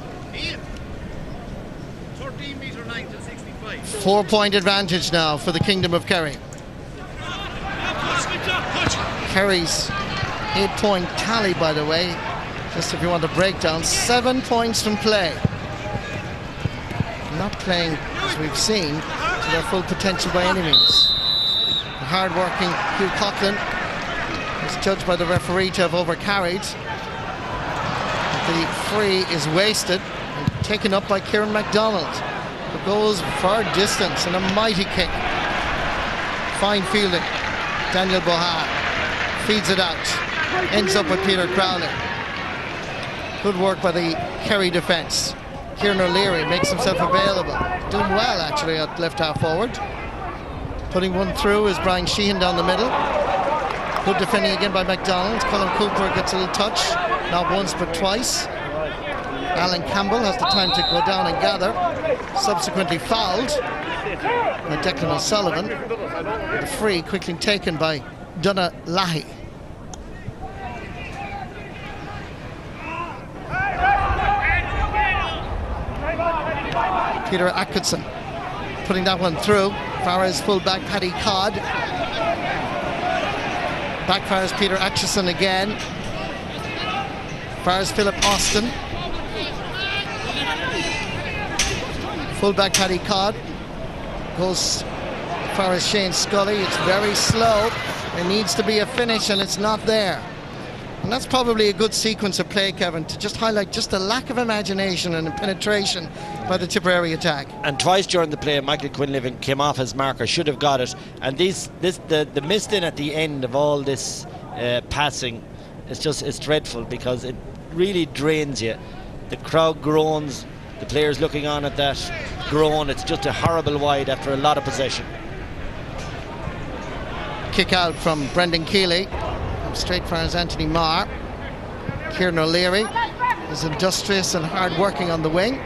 13-metre-9 to 65. 4-point advantage now for the Kingdom of Kerry. Kerry's 8-point tally, by the way, just if you want a breakdown, 7 points from play. Not playing, as we've seen, to their full potential by any means. The hard-working Hugh Coughlin is judged by the referee to have overcarried. The free is wasted and taken up by Kieran MacDonald, who goes far distance and a mighty kick. Fine fielding. Daniel Boha feeds it out. Ends up with Peter Crowley. Good work by the Kerry defence. Kieran O'Leary makes himself available. Doing well, actually, at left half forward. Putting one through is Brian Sheehan down the middle. Good defending again by MacDonald. Colm Cooper gets a little touch. Not once, but twice. Alan Campbell has the time to go down and gather. Subsequently fouled by Declan O'Sullivan. The free quickly taken by Donna Lahi. Peter Atkinson putting that one through. Farah's full-back Paddy Codd. Backfires Peter Atchison again. Fires Philip Austin. Full-back Paddy Codd. Goes far as Shane Scully. It's very slow. There needs to be a finish, and it's not there. And that's probably a good sequence of play, Kevin, to just highlight just the lack of imagination and penetration by the Tipperary attack. And twice during the play, Michael Quinlivan came off his marker, should have got it. And the missed in at the end of all this passing, it's dreadful, because it really drains you. The crowd groans, the players looking on at that groan. It's just a horrible wide after a lot of possession. Kick out from Brendan Keeley. Straight for his Anthony Marr. Kieran O'Leary is industrious and hard working on the wing.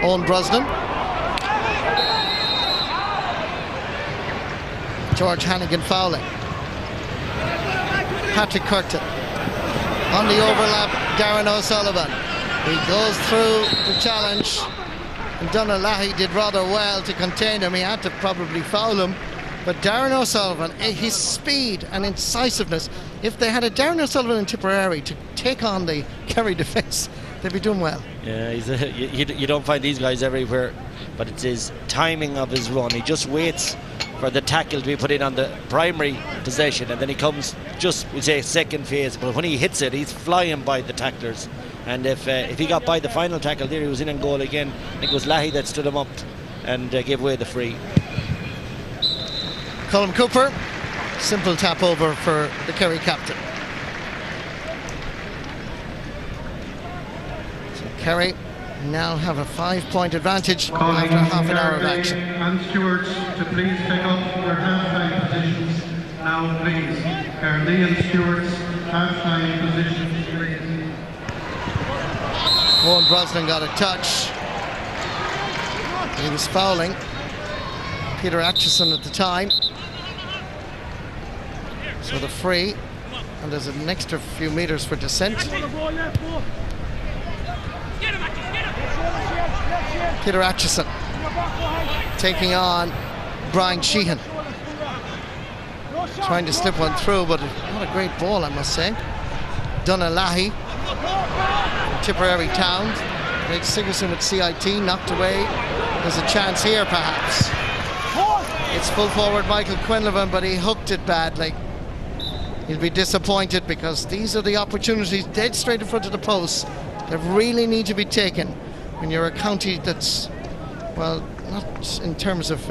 Owen Brosnan. George Hannigan fouling. Patrick Curtin. On the overlap, Darren O'Sullivan. He goes through the challenge, and Donna Lahi did rather well to contain him. He had to probably foul him. But Darren O'Sullivan, his speed and incisiveness, if they had a Darren O'Sullivan in Tipperary to take on the Kerry defence, they'd be doing well. Yeah, you don't find these guys everywhere, but it's his timing of his run. He just waits for the tackle to be put in on the primary possession, and then he comes just, we say, second phase. But when he hits it, he's flying by the tacklers. And if he got by the final tackle there, he was in and goal again. I think it was Lahi that stood him up and gave away the free. Colm Cooper Simple tap over for the Kerry captain. So Kerry now have a 5-point advantage after half an hour of action. And stewards to please take up their half-time positions now, please. Kerry and stewards, half-time positions, please. Owen Brosnan got a touch. He was fouling Peter Atchison at the time. So the free, and there's an extra few meters for descent. Peter Atchison taking on Brian Sheehan. Trying to slip one through, but not a great ball, I must say. Dunalahi from Tipperary Town. Greg Sigerson with CIT, knocked away. There's a chance here, perhaps. It's full forward Michael Quinlivan, but he hooked it badly. He'll be disappointed because these are the opportunities dead straight in front of the post that really need to be taken when you're a county that's, well, not in terms of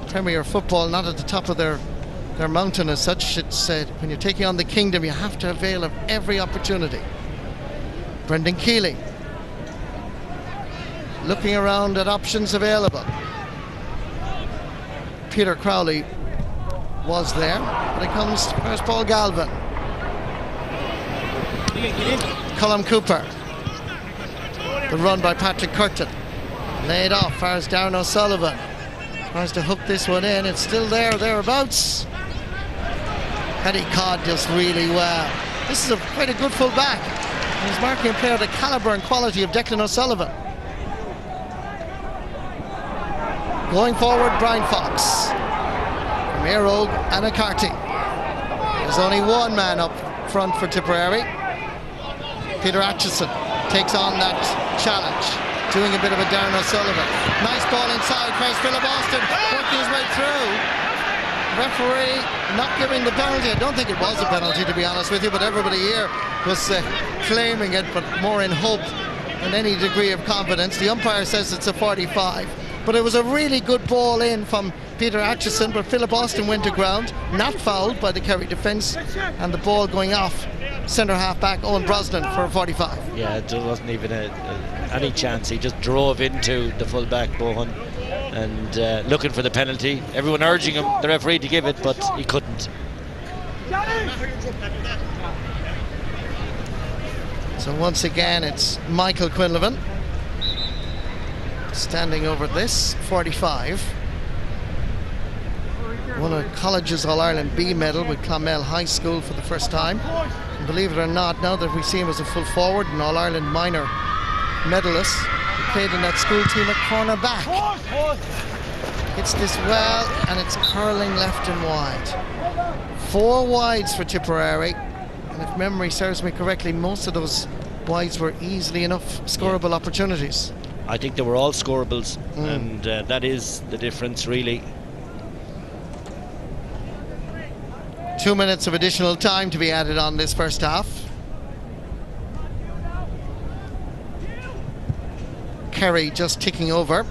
Premier football, not at the top of their mountain as such. It's when you're taking on the Kingdom, you have to avail of every opportunity. Brendan Keeley looking around at options available. Peter Crowley was there, but it comes first Paul Galvin. Colm Cooper. The run by Patrick Curtin. Laid off, far as Darren O'Sullivan. Tries to hook this one in, it's still there, thereabouts. Paddy Codd does really well. This is quite a good full back. He's marking a player of the calibre and quality of Declan O'Sullivan. Going forward, Brian Fox. From Éire Óg and McCarthy. There's only one man up front for Tipperary. Peter Atchison takes on that challenge, doing a bit of a Darren O'Sullivan. Nice ball inside, first Philip Austin working his way through. Referee not giving the penalty. I don't think it was a penalty, to be honest with you, but everybody here was claiming it, but more in hope than any degree of confidence. The umpire says it's a 45. But it was a really good ball in from Peter Atchison, but Philip Austin went to ground, not fouled by the Kerry defence, and the ball going off centre half back Owen Brosnan for a 45. Yeah, there wasn't even any chance. He just drove into the full back, Bohan, and looking for the penalty. Everyone urging him, the referee, to give it, but he couldn't. So once again, it's Michael Quinlivan standing over this 45. Won a College's All-Ireland B medal with Clonmel High School for the first time. And believe it or not, now that we see him as a full forward, an All-Ireland minor medalist, he played in that school team at cornerback. Hits this well, and it's curling left and wide. 4 wides for Tipperary, and if memory serves me correctly, most of those wides were easily enough scoreable opportunities. I think they were all scorables, and that is the difference, really. 2 minutes of additional time to be added on this first half. Kerry just ticking over.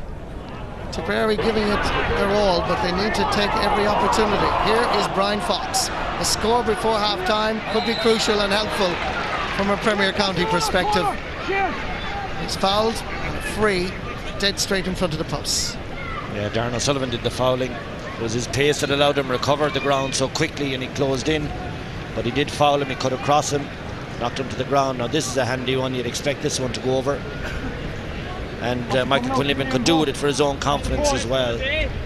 Tipperary giving it their all, but they need to take every opportunity. Here is Brian Fox. A score before half-time could be crucial and helpful from a Premier County perspective. He's fouled. Free, dead straight in front of the posts. Yeah, Darren O'Sullivan did the fouling. It was his pace that allowed him to recover the ground so quickly, and he closed in. But he did foul him, he cut across him, knocked him to the ground. Now this is a handy one, you'd expect this one to go over. And Michael Quinlivan could do with it for his own confidence as well. That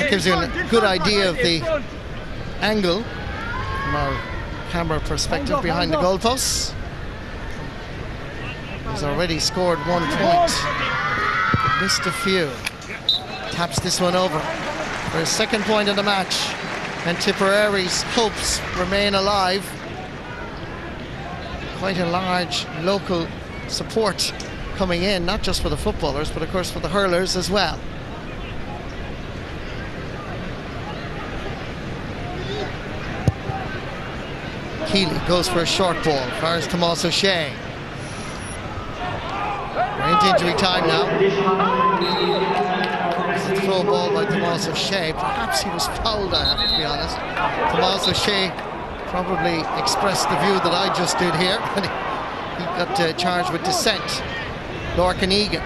gives you a good idea of the angle from our camera perspective behind the goalposts. He's already scored 1 point. Missed a few. Taps this one over for his second point in the match. And Tipperary's hopes remain alive. Quite a large local support coming in, not just for the footballers, but of course for the hurlers as well. Keeley goes for a short ball, far as Tomás O'Shea. We're into injury time now. It's a throw ball by Tomás O'Shea. Perhaps he was fouled, I have to be honest. Tomás O'Shea probably expressed the view that I just did here. He got charged with dissent. Lorcan Egan.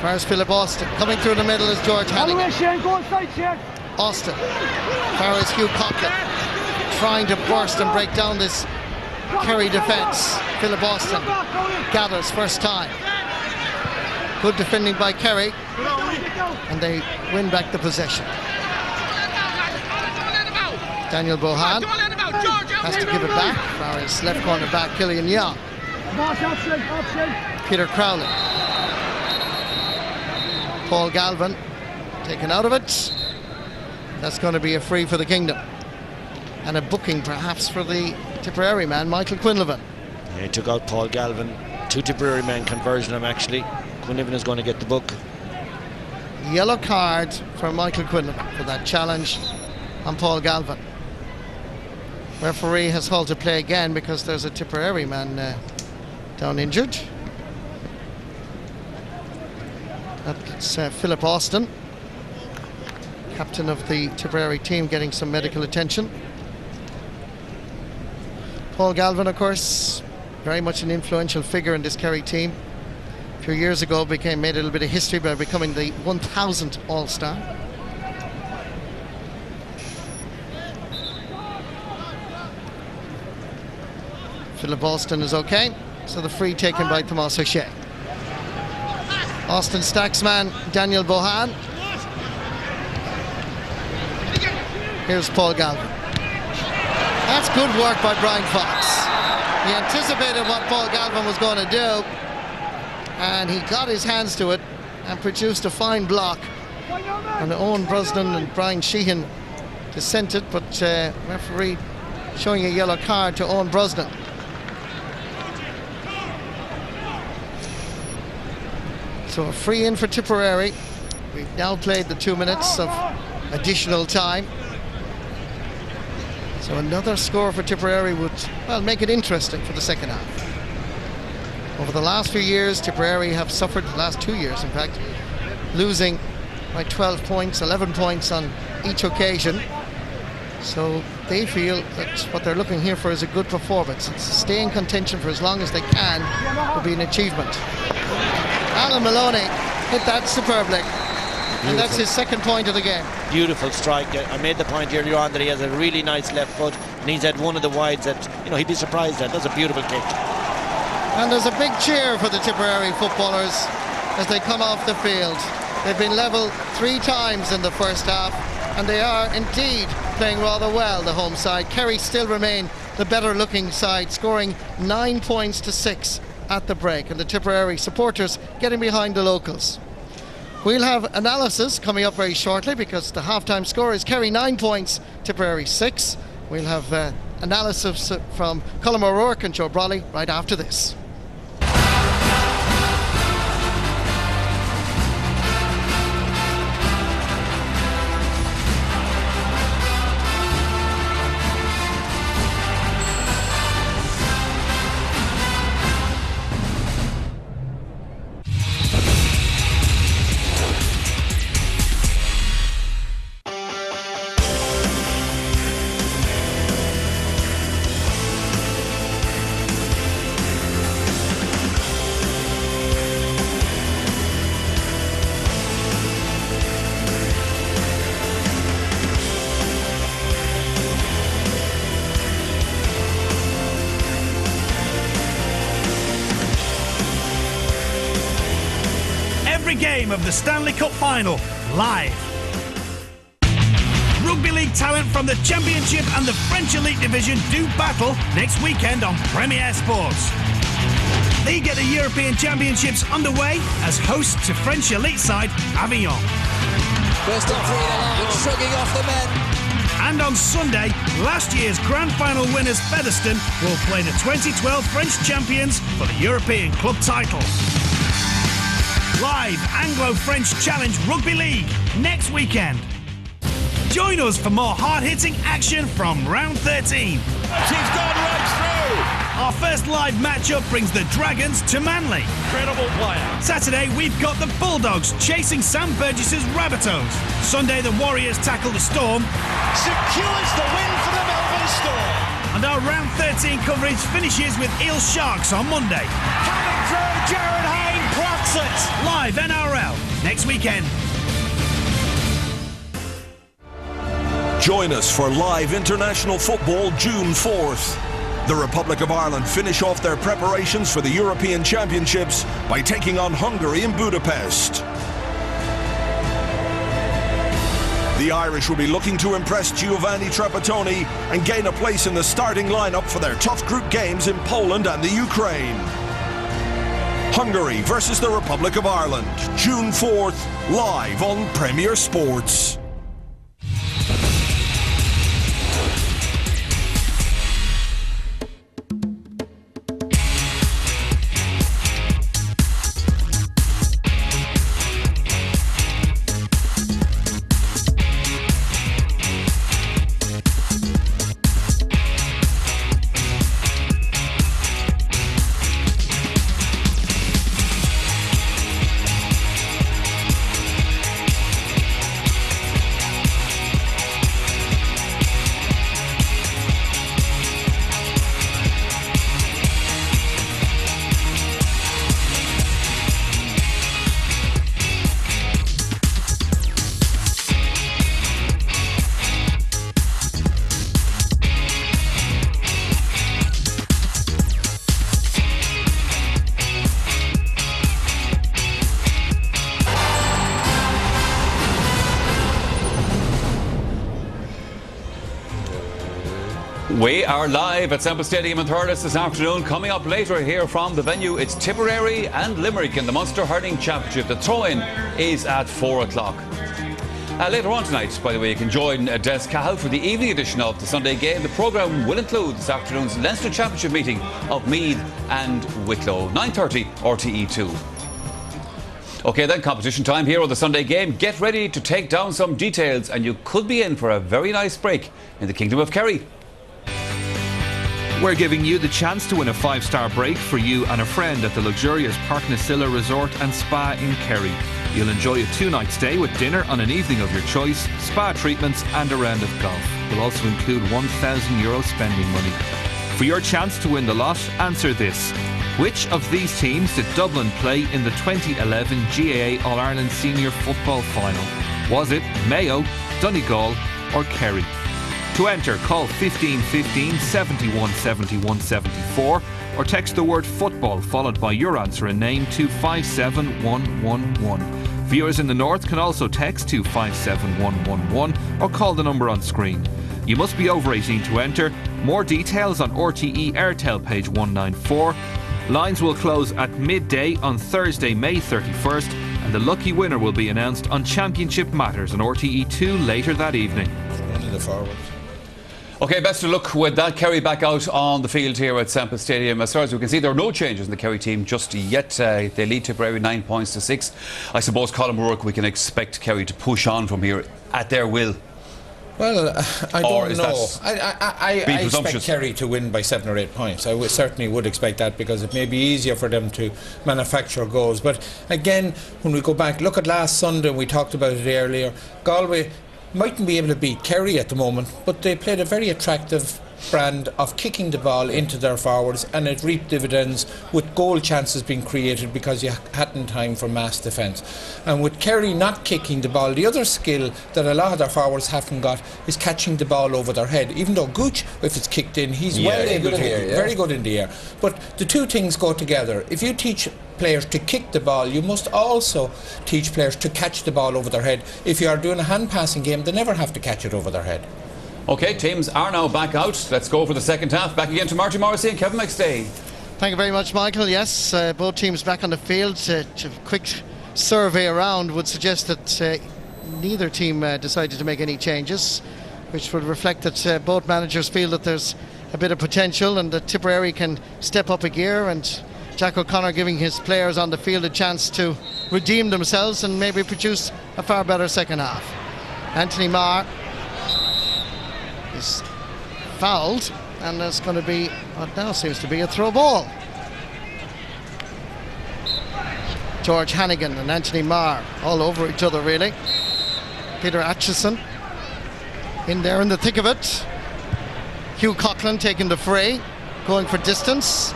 First Philip Austin. Coming through the middle is George Hannigan. Austin. Far is Hugh Coughlin. Trying to burst and break down this Kerry defence. Philip Austin gathers first time. Good defending by Kerry, and they win back the possession. Daniel Bohan has to give it back. Far is left corner back Killian Young. Peter Crowley. Paul Galvin taken out of it. That's going to be a free for the Kingdom. And a booking perhaps for the Tipperary man, Michael Quinlivan. Yeah, he took out Paul Galvin. 2 Tipperary men conversion him actually. Quinlivan is going to get the book. Yellow card for Michael Quinlivan for that challenge on Paul Galvin. Referee has halted play again because there's a Tipperary man down injured. That's Philip Austin, captain of the Tipperary team, getting some medical attention. Paul Galvin, of course, very much an influential figure in this Kerry team. A few years ago made a little bit of history by becoming the 1000th All-Star. Philip Austin is okay, so the free taken by Tomás O'Shea. Austin Stacksman, Daniel Bohan. Here's Paul Galvin. That's good work by Brian Fox. He anticipated what Paul Galvin was going to do, and he got his hands to it and produced a fine block. And Owen Brosnan and Brian Sheehan dissented, but referee showing a yellow card to Owen Brosnan. So a free in for Tipperary. We've now played the 2 minutes of additional time. So another score for Tipperary would, well, make it interesting for the second half. Over the last few years, Tipperary have suffered, the last 2 years in fact, losing by 12 points, 11 points on each occasion. So they feel that what they're looking here for is a good performance. It's stay in contention for as long as they can will be an achievement. Alan Maloney hit that superbly. Beautiful. And that's his second point of the game. Beautiful strike. I made the point earlier on that he has a really nice left foot, and he's had one of the wides that, you know, he'd be surprised at. That's a beautiful kick. And there's a big cheer for the Tipperary footballers as they come off the field. They've been level 3 times in the first half, and they are indeed playing rather well, the home side. Kerry still remain the better looking side, scoring 9 points to 6 at the break, and the Tipperary supporters getting behind the locals. We'll have analysis coming up very shortly because the half-time score is Kerry 9 points, Tipperary 6. We'll have analysis from Colm O'Rourke and Joe Brawley right after this. Game of the Stanley Cup Final live. Rugby League talent from the Championship and the French Elite Division do battle next weekend on Premier Sports. They get the European Championships underway as hosts to French Elite side Avignon. First up through the line, shrugging off the men. And on Sunday, last year's Grand Final winners Featherstone will play the 2012 French champions for the European club title. Live Anglo-French Challenge Rugby League next weekend. Join us for more hard-hitting action from round 13. She's gone right through. Our first live matchup brings the Dragons to Manly. Incredible player. Saturday, we've got the Bulldogs chasing Sam Burgess's Rabbitohs. Sunday, the Warriors tackle the Storm. Secures the win for the Melbourne Storm. And our round 13 coverage finishes with Eel Sharks on Monday. Coming through, Jared Hayne plucks it. Live NRL next weekend. Join us for live international football June 4th. The Republic of Ireland finish off their preparations for the European Championships by taking on Hungary in Budapest. The Irish will be looking to impress Giovanni Trapattoni and gain a place in the starting lineup for their tough group games in Poland and the Ukraine. Hungary versus the Republic of Ireland, June 4th, live on Premier Sports. We are live at Semple Stadium in Thurles this afternoon. Coming up later here from the venue, it's Tipperary and Limerick in the Munster Hurling Championship. The throw-in is at 4 o'clock. Later on tonight, by the way, you can join Des Cahill for the evening edition of the Sunday game. The programme will include this afternoon's Leinster Championship meeting of Meath and Wicklow. 9:30 RTE2. OK, then competition time here on the Sunday game. Get ready to take down some details and you could be in for a very nice break in the Kingdom of Kerry. We're giving you the chance to win a 5-star break for you and a friend at the luxurious Park Nasilla Resort and Spa in Kerry. You'll enjoy a 2-night stay with dinner on an evening of your choice, spa treatments and a round of golf. We'll also include €1,000 spending money. For your chance to win the lot, answer this. Which of these teams did Dublin play in the 2011 GAA All-Ireland Senior Football Final? Was it Mayo, Donegal or Kerry? To enter, call 1515 71 71 74 or text the word football followed by your answer and name to 57111. Viewers in the north can also text to 57111 or call the number on screen. You must be over 18 to enter. More details on RTE Airtel page 194. Lines will close at midday on Thursday, May 31st, and the lucky winner will be announced on Championship Matters on RTE2 later that evening. Into the forwards. OK, best of luck with that. Kerry back out on the field here at Semple Stadium. As far as we can see, there are no changes in the Kerry team just yet. They lead Tipperary 9 points to 6. I suppose, Colin Rourke, we can expect Kerry to push on from here at their will. Well, I don't know. I expect Kerry to win by 7 or 8 points. I certainly would expect that because it may be easier for them to manufacture goals. But again, when we go back, look at last Sunday, we talked about it earlier. Galway mightn't be able to beat Kerry at the moment, but they played a very attractive brand of kicking the ball into their forwards, and it reaped dividends with goal chances being created because you hadn't time for mass defence. And with Kerry not kicking the ball, the other skill that a lot of their forwards haven't got is catching the ball over their head. Even though Gooch, if it's kicked in, he's well able to hit it, very good in the air. But the two things go together. If you teach players to kick the ball, you must also teach players to catch the ball over their head. If you are doing a hand passing game, they never have to catch it over their head. OK, teams are now back out. Let's go for the second half. Back again to Marty Morrissey and Kevin McStay. Thank you very much, Michael. Yes, both teams back on the field. A quick survey around would suggest that neither team decided to make any changes, which would reflect that both managers feel that there's a bit of potential and that Tipperary can step up a gear, and Jack O'Connor giving his players on the field a chance to redeem themselves and maybe produce a far better second half. Anthony Marr is fouled and there's going to be what now seems to be a throw ball. George Hannigan and Anthony Marr all over each other really. Peter Atchison in there in the thick of it. Hugh Coughlin taking the fray, going for distance.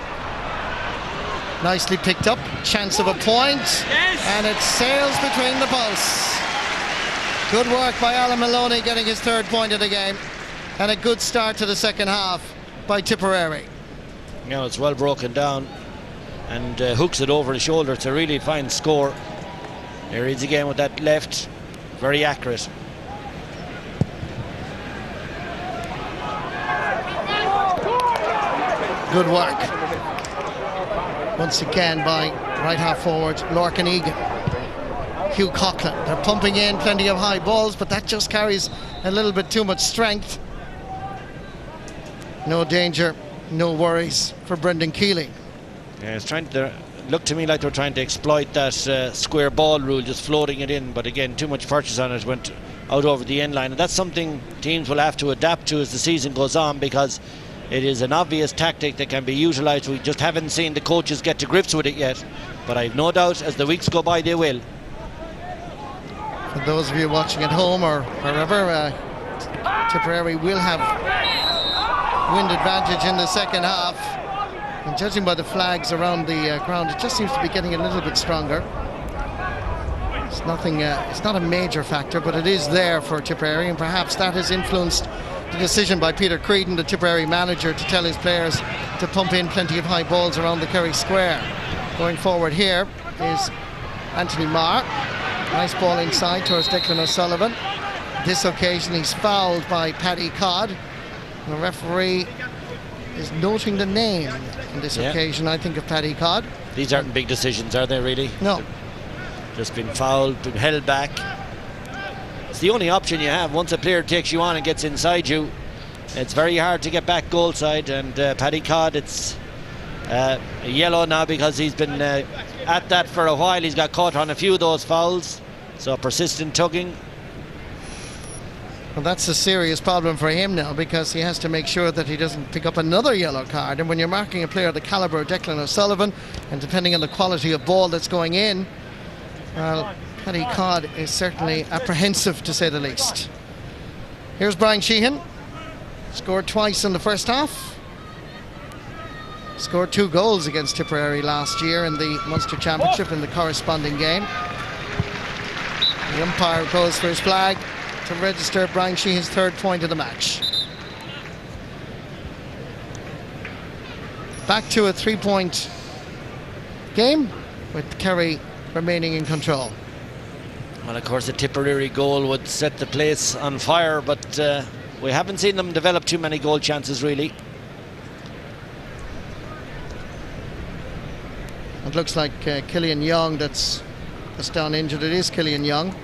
Nicely picked up, chance of a point, and it sails between the posts. Good work by Alan Maloney getting his third point of the game, and a good start to the second half by Tipperary. Yeah, it's well broken down and hooks it over the shoulder. It's a really fine score. There he is again with that left, very accurate. Good work once again by right half forward Lorcan Egan. Hugh Coughlin, they're pumping in plenty of high balls, but that just carries a little bit too much strength. No danger, no worries for Brendan Keeling. Yeah, it's trying to look to me like they're trying to exploit that square ball rule, just floating it in, but again too much purchase on it, went out over the end line, and that's something teams will have to adapt to as the season goes on, because it is an obvious tactic that can be utilised. We just haven't seen the coaches get to grips with it yet, but I've no doubt as the weeks go by they will. For those of you watching at home or wherever, Tipperary will have wind advantage in the second half, and judging by the flags around the ground, it just seems to be getting a little bit stronger. It's nothing, it's not a major factor, but it is there for Tipperary, and perhaps that has influenced the decision by Peter Creedon, the Tipperary manager, to tell his players to pump in plenty of high balls around the Kerry square. Going forward here is Anthony Marr. Nice ball inside towards Declan O'Sullivan. This occasion he's fouled by Paddy Codd. The referee is noting the name on this occasion, I think, of Paddy Codd. These aren't big decisions, are they, really? No. Just been fouled, been held back. It's the only option you have. Once a player takes you on and gets inside you, it's very hard to get back goal side, and Paddy Codd, it's a yellow now because he's been at that for a while. He's got caught on a few of those fouls, so persistent tugging. Well, that's a serious problem for him now, because he has to make sure that he doesn't pick up another yellow card. And when you're marking a player of the calibre of Declan O'Sullivan, and depending on the quality of ball that's going in, well, Paddy Codd is certainly apprehensive, to say the least. Here's Brian Sheehan. Scored twice in the first half. Scored 2 goals against Tipperary last year in the Munster Championship in the corresponding game. The umpire goes for his flag to register Brian Sheehan's third point of the match. Back to a 3-point game with Kerry remaining in control. Well, of course, a Tipperary goal would set the place on fire, but we haven't seen them develop too many goal chances, really. It looks like Killian Young that's down injured. It is Killian Young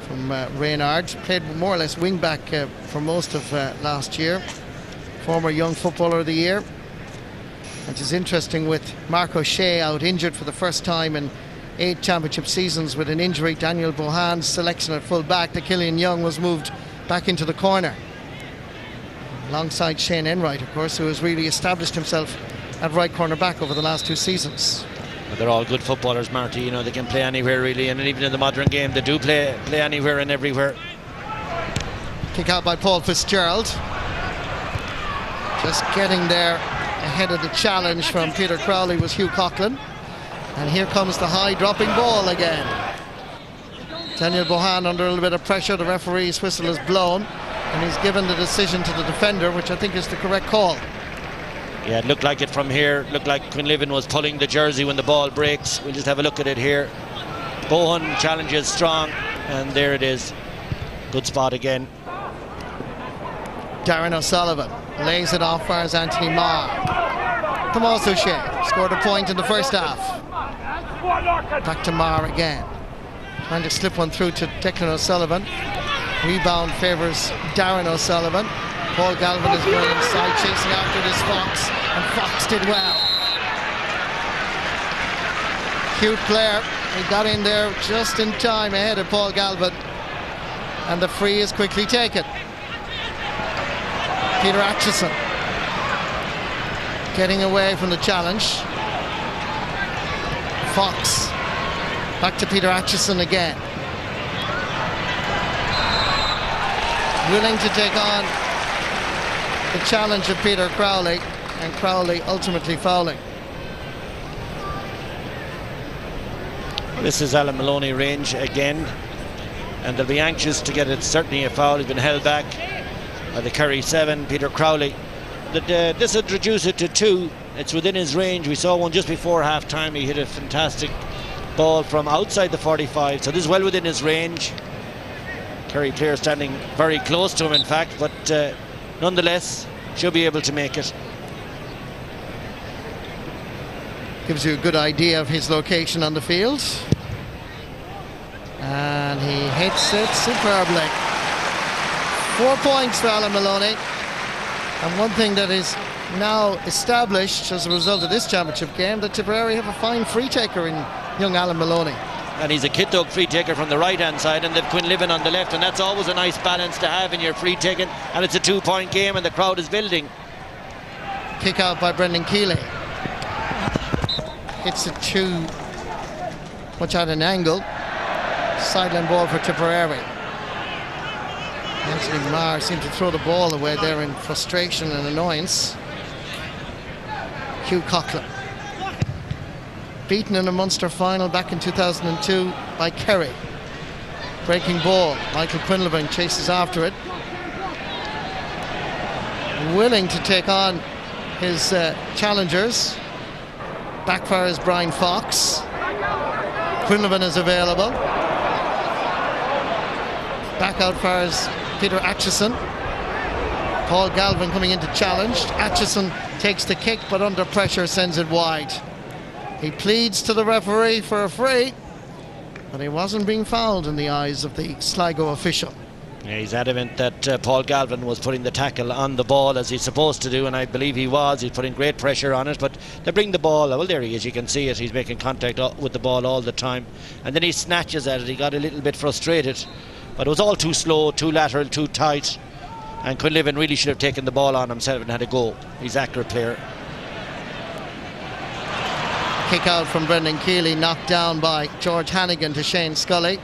from Reynard. Played more or less wing-back for most of last year. Former Young Footballer of the Year. Which is interesting, with Mark O'Shea out injured for the first time in 8 championship seasons with an injury. Daniel Bohan's selection at full-back. The Killian Young was moved back into the corner, alongside Shane Enright, of course, who has really established himself at right corner back over the last 2 seasons. But they're all good footballers, Marty. You know, they can play anywhere, really, and even in the modern game they do play anywhere and everywhere. Kick out by Paul Fitzgerald. Just getting there ahead of the challenge from Peter Crowley was Hugh Coughlin. And here comes the high dropping ball again. Daniel Bohan under a little bit of pressure. The referee's whistle is blown, and he's given the decision to the defender, which I think is the correct call. Yeah, it looked like it from here. It looked like Quinlivan was pulling the jersey when the ball breaks. We'll just have a look at it here. Bohan challenges strong, and there it is. Good spot again. Darren O'Sullivan lays it off far as Anthony Marr. Tomas O'Shea scored a point in the first half. Back to Marr again. Trying to slip one through to Declan O'Sullivan. Rebound favours Darren O'Sullivan. Paul Galvin is going inside, chasing after this Fox, and Fox did well. Cute player. He got in there just in time ahead of Paul Galvin, and the free is quickly taken. Peter Atchison getting away from the challenge. Fox back to Peter Atchison again. Willing to take on the challenge of Peter Crowley, and Crowley ultimately fouling. This is Alan Maloney range again, and they'll be anxious to get it. Certainly a foul. He's been held back by the Kerry 7, Peter Crowley. This would reduce it to 2. It's within his range. We saw one just before half time. He hit a fantastic ball from outside the 45, so this is well within his range. Kerry player standing very close to him, in fact, but nonetheless should be able to make it. Gives you a good idea of his location on the field. And he hits it superbly. 4 points for Alan Maloney. And one thing that is now established as a result of this championship game, that Tipperary have a fine free taker in young Alan Maloney. And he's a Kittock free taker from the right hand side, and they've Quinlivan on the left, and that's always a nice balance to have in your free taking. And it's a 2-point game, and the crowd is building. Kick out by Brendan Keeley. Hits it too much at an angle. Sideline ball for Tipperary. Anthony Marr seemed to throw the ball away there in frustration and annoyance. Hugh Coughlin, beaten in a Munster final back in 2002 by Kerry. Breaking ball, Michael Quinlivan chases after it. Willing to take on his challengers. Backfires Brian Fox. Quinlivan is available. Back out fires Peter Atchison. Paul Galvin coming in to challenge. Atchison takes the kick, but under pressure sends it wide. He pleads to the referee for a free, but he wasn't being fouled in the eyes of the Sligo official. Yeah, he's adamant that Paul Galvin was putting the tackle on the ball as he's supposed to do, and I believe he was. He's putting great pressure on it, but they bring the ball. Well, there he is. You can see it. He's making contact with the ball all the time, and then he snatches at it. He got a little bit frustrated, but it was all too slow, too lateral, too tight, and Quinlivan really should have taken the ball on himself and had a go. He's an accurate player. Kick out from Brendan Keeley, knocked down by George Hannigan to Shane Scully.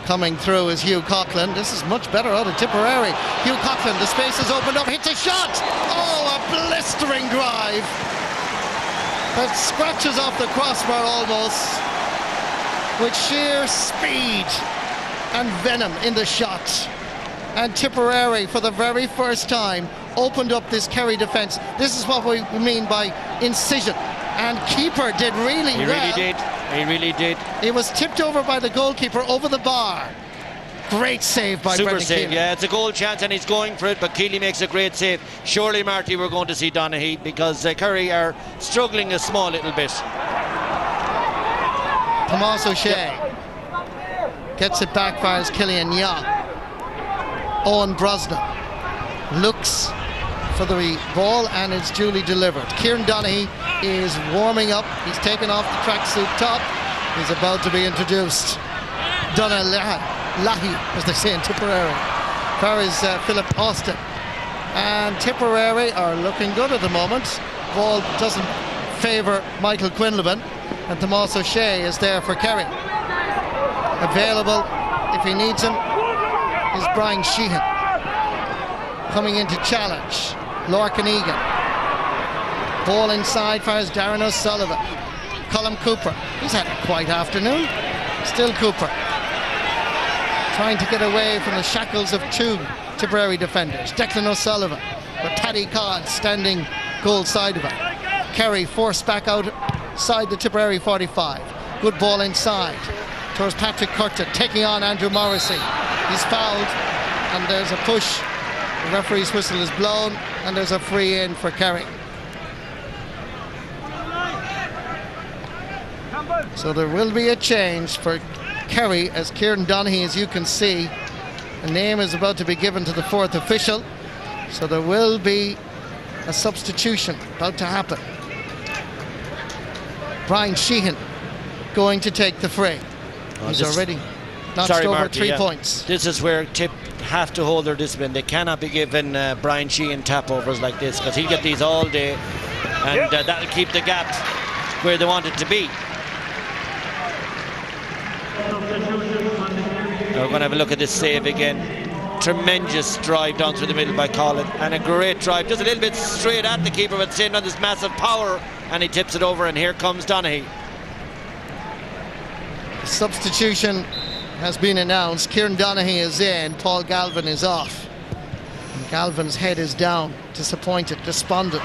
Coming through is Hugh Coughlin. This is much better out of Tipperary. Hugh Coughlin, the space is opened up, hits a shot! Oh, a blistering drive! That scratches off the crossbar almost, with sheer speed and venom in the shot. And Tipperary, for the very first time, opened up this Kerry defence. This is what we mean by incision. And keeper did really well. He really did. He was tipped over by the goalkeeper over the bar. Great save by Super Brendan save, Keeley. yeah, it's a goal chance and he's going for it, but Keeley makes a great save. Surely, Marty, we're going to see Donaghy, because Kerry are struggling a small little bit. Tomas O'Shea gets it back, fires Killian Young. Owen Brosnan looks for the ball and it's duly delivered. Kieran Donaghy is warming up. He's taken off the tracksuit top. He's about to be introduced. Donaghy, as they say in Tipperary. There is Philip Austin. And Tipperary are looking good at the moment. Ball doesn't favour Michael Quinlivan, and Tomas O'Shea is there for Kerry. Available, if he needs him, is Brian Sheehan. Coming in to challenge Lorcan Egan. Ball inside fires Darren O'Sullivan. Colm Cooper, he's had a quiet afternoon. Still Cooper, trying to get away from the shackles of two Tipperary defenders. Declan O'Sullivan, with Paddy Codd standing goal side of him. Kerry forced back outside the Tipperary 45. Good ball inside towards Patrick Curtin, taking on Andrew Morrissey. He's fouled, and there's a push. The referee's whistle is blown, and there's a free in for Kerry. So there will be a change for Kerry, as Kieran Donaghy, as you can see, a name is about to be given to the fourth official. So there will be a substitution about to happen. Brian Sheehan going to take the free. He's already notched over Marty, 3 points. This is where Tip have to hold their discipline. They cannot be given Brian Sheehan tap-overs like this, because he'll get these all day, and that'll keep the gap where they want it to be. Now we're going to have a look at this save again. Tremendous drive down through the middle by Colin, and a great drive, just a little bit straight at the keeper, but sitting on this massive power, and he tips it over, and here comes Donaghy. Substitution has been announced. Kieran Donaghy is in, Paul Galvin is off. And Galvin's head is down, disappointed, despondent.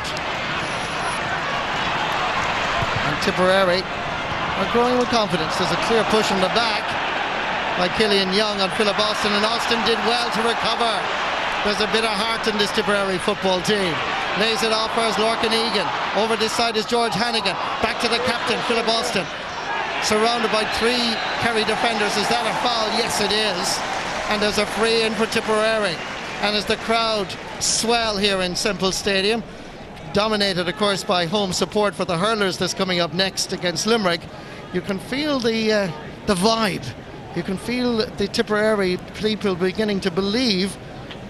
And Tipperary are growing with confidence. There's a clear push in the back by Killian Young on Philip Austin, and Austin did well to recover. There's a bit of heart in this Tipperary football team. Lays it off as Lorcan Egan. Over this side is George Hannigan. Back to the captain, Philip Austin. Surrounded by 3 Kerry defenders. Is that a foul? Yes, it is. And there's a free in for Tipperary. And as the crowd swell here in Semple Stadium, dominated of course by home support for the hurlers that's coming up next against Limerick, you can feel the vibe. You can feel the Tipperary people beginning to believe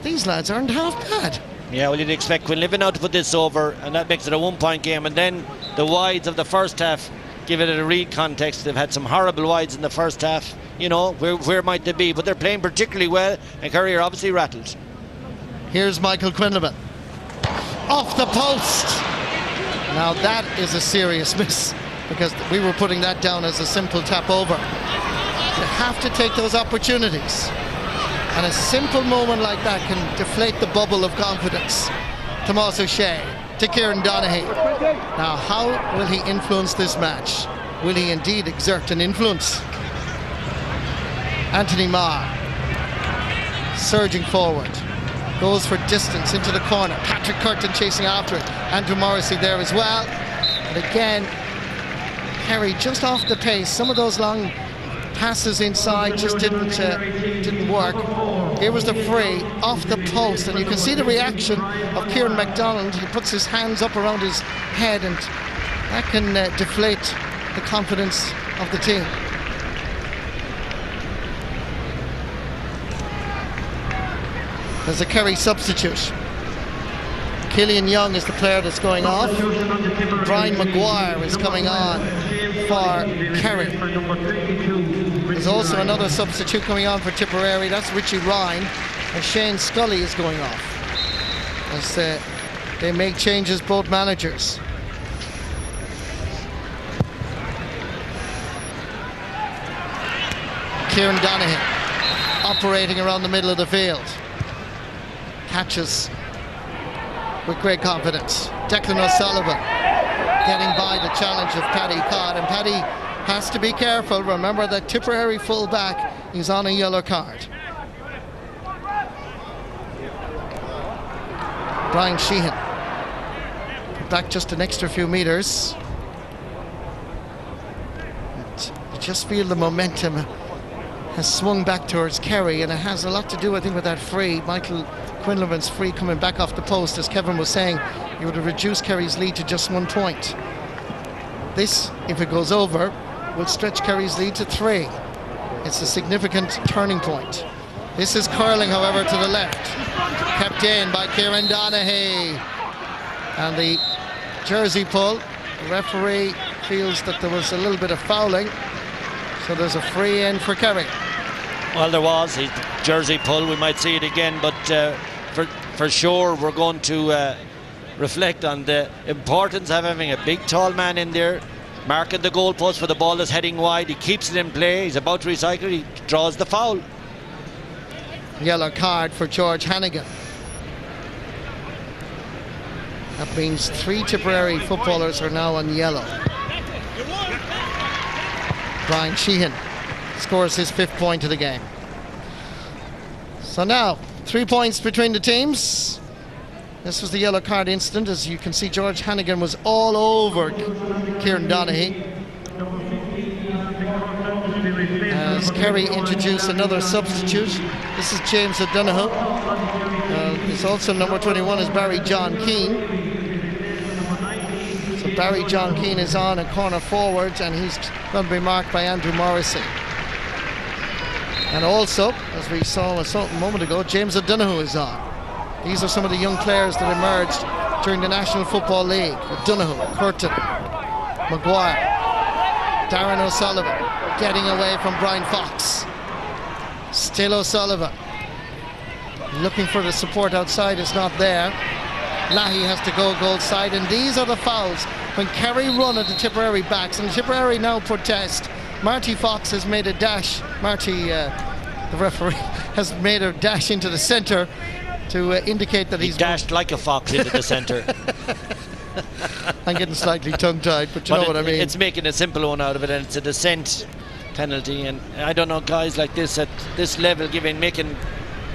these lads aren't half bad. Yeah, well, you'd expect Quinlivan now to put this over, and that makes it a 1-point game. And then the wides of the first half give it a read context. They've had some horrible wides in the first half. You know, where might they be? But they're playing particularly well, and Kerry are obviously rattled. Here's Michael Quinlivan. Off the post! Now that is a serious miss, because we were putting that down as a simple tap over. You have to take those opportunities. And a simple moment like that can deflate the bubble of confidence. Tomás O'Shea to Kieran Donaghy. Now, how will he influence this match? Will he indeed exert an influence? Anthony Marr, surging forward, goes for distance into the corner. Patrick Curtin chasing after it. Andrew Morrissey there as well. And again, Kerry just off the pace. Some of those long passes inside just didn't work. Here was the free off the post, and you can see the reaction of Kieran MacDonald. He puts his hands up around his head, and that can deflate the confidence of the team. There's a Kerry substitute. Killian Young is the player that's going off. Brian Maguire is coming on for Kerry. There's also another substitute coming on for Tipperary. That's Richie Ryan. And Shane Scully is going off as they make changes, both managers. Kieran Donaghy operating around the middle of the field. Catches with great confidence. Declan O'Sullivan getting by the challenge of Paddy Codd, and Paddy has to be careful. Remember that Tipperary full-back is on a yellow card. Brian Sheehan back just an extra few meters. And you just feel the momentum has swung back towards Kerry, and it has a lot to do, I think, with that free. Michael Quinlivan's free coming back off the post. As Kevin was saying, he would have reduced Kerry's lead to just 1 point. This, if it goes over, will stretch Kerry's lead to 3. It's a significant turning point. This is curling, however, to the left. Kept in by Kieran Donaghy. And the jersey pull. The referee feels that there was a little bit of fouling. So there's a free in for Kerry. Well, there was a jersey pull. We might see it again, but for sure we're going to reflect on the importance of having a big tall man in there marking the goalpost for the ball that's heading wide. He keeps it in play. He's about to recycle. He draws the foul. Yellow card for George Hannigan. That means 3 Tipperary footballers are now on yellow. Brian Sheehan scores his 5th point of the game. So now 3 points between the teams. This was the yellow card incident. As you can see, George Hannigan was all over Kieran Donaghy. As Kerry introduced another substitute. This is James O'Donoghue. It's also number 21 is Barry John Keane. So Barry John Keane is on a corner forward, and he's going to be marked by Andrew Morrissey. And also, as we saw a moment ago, James O'Donoghue is on. These are some of the young players that emerged during the National Football League. O'Donoghue, Curtin, Maguire, Darren O'Sullivan getting away from Brian Fox. Still O'Sullivan looking for the support outside, it's not there. Lahey has to go goal side, and these are the fouls when Kerry run at the Tipperary backs, and Tipperary now protest. Marty Fox has made a dash. The referee, has made a dash into the centre to indicate that he's dashed like a fox into the centre. I'm getting slightly tongue-tied, but you know what I mean. It's making a simple one out of it, and it's a descent penalty. And I don't know, guys like this at this level making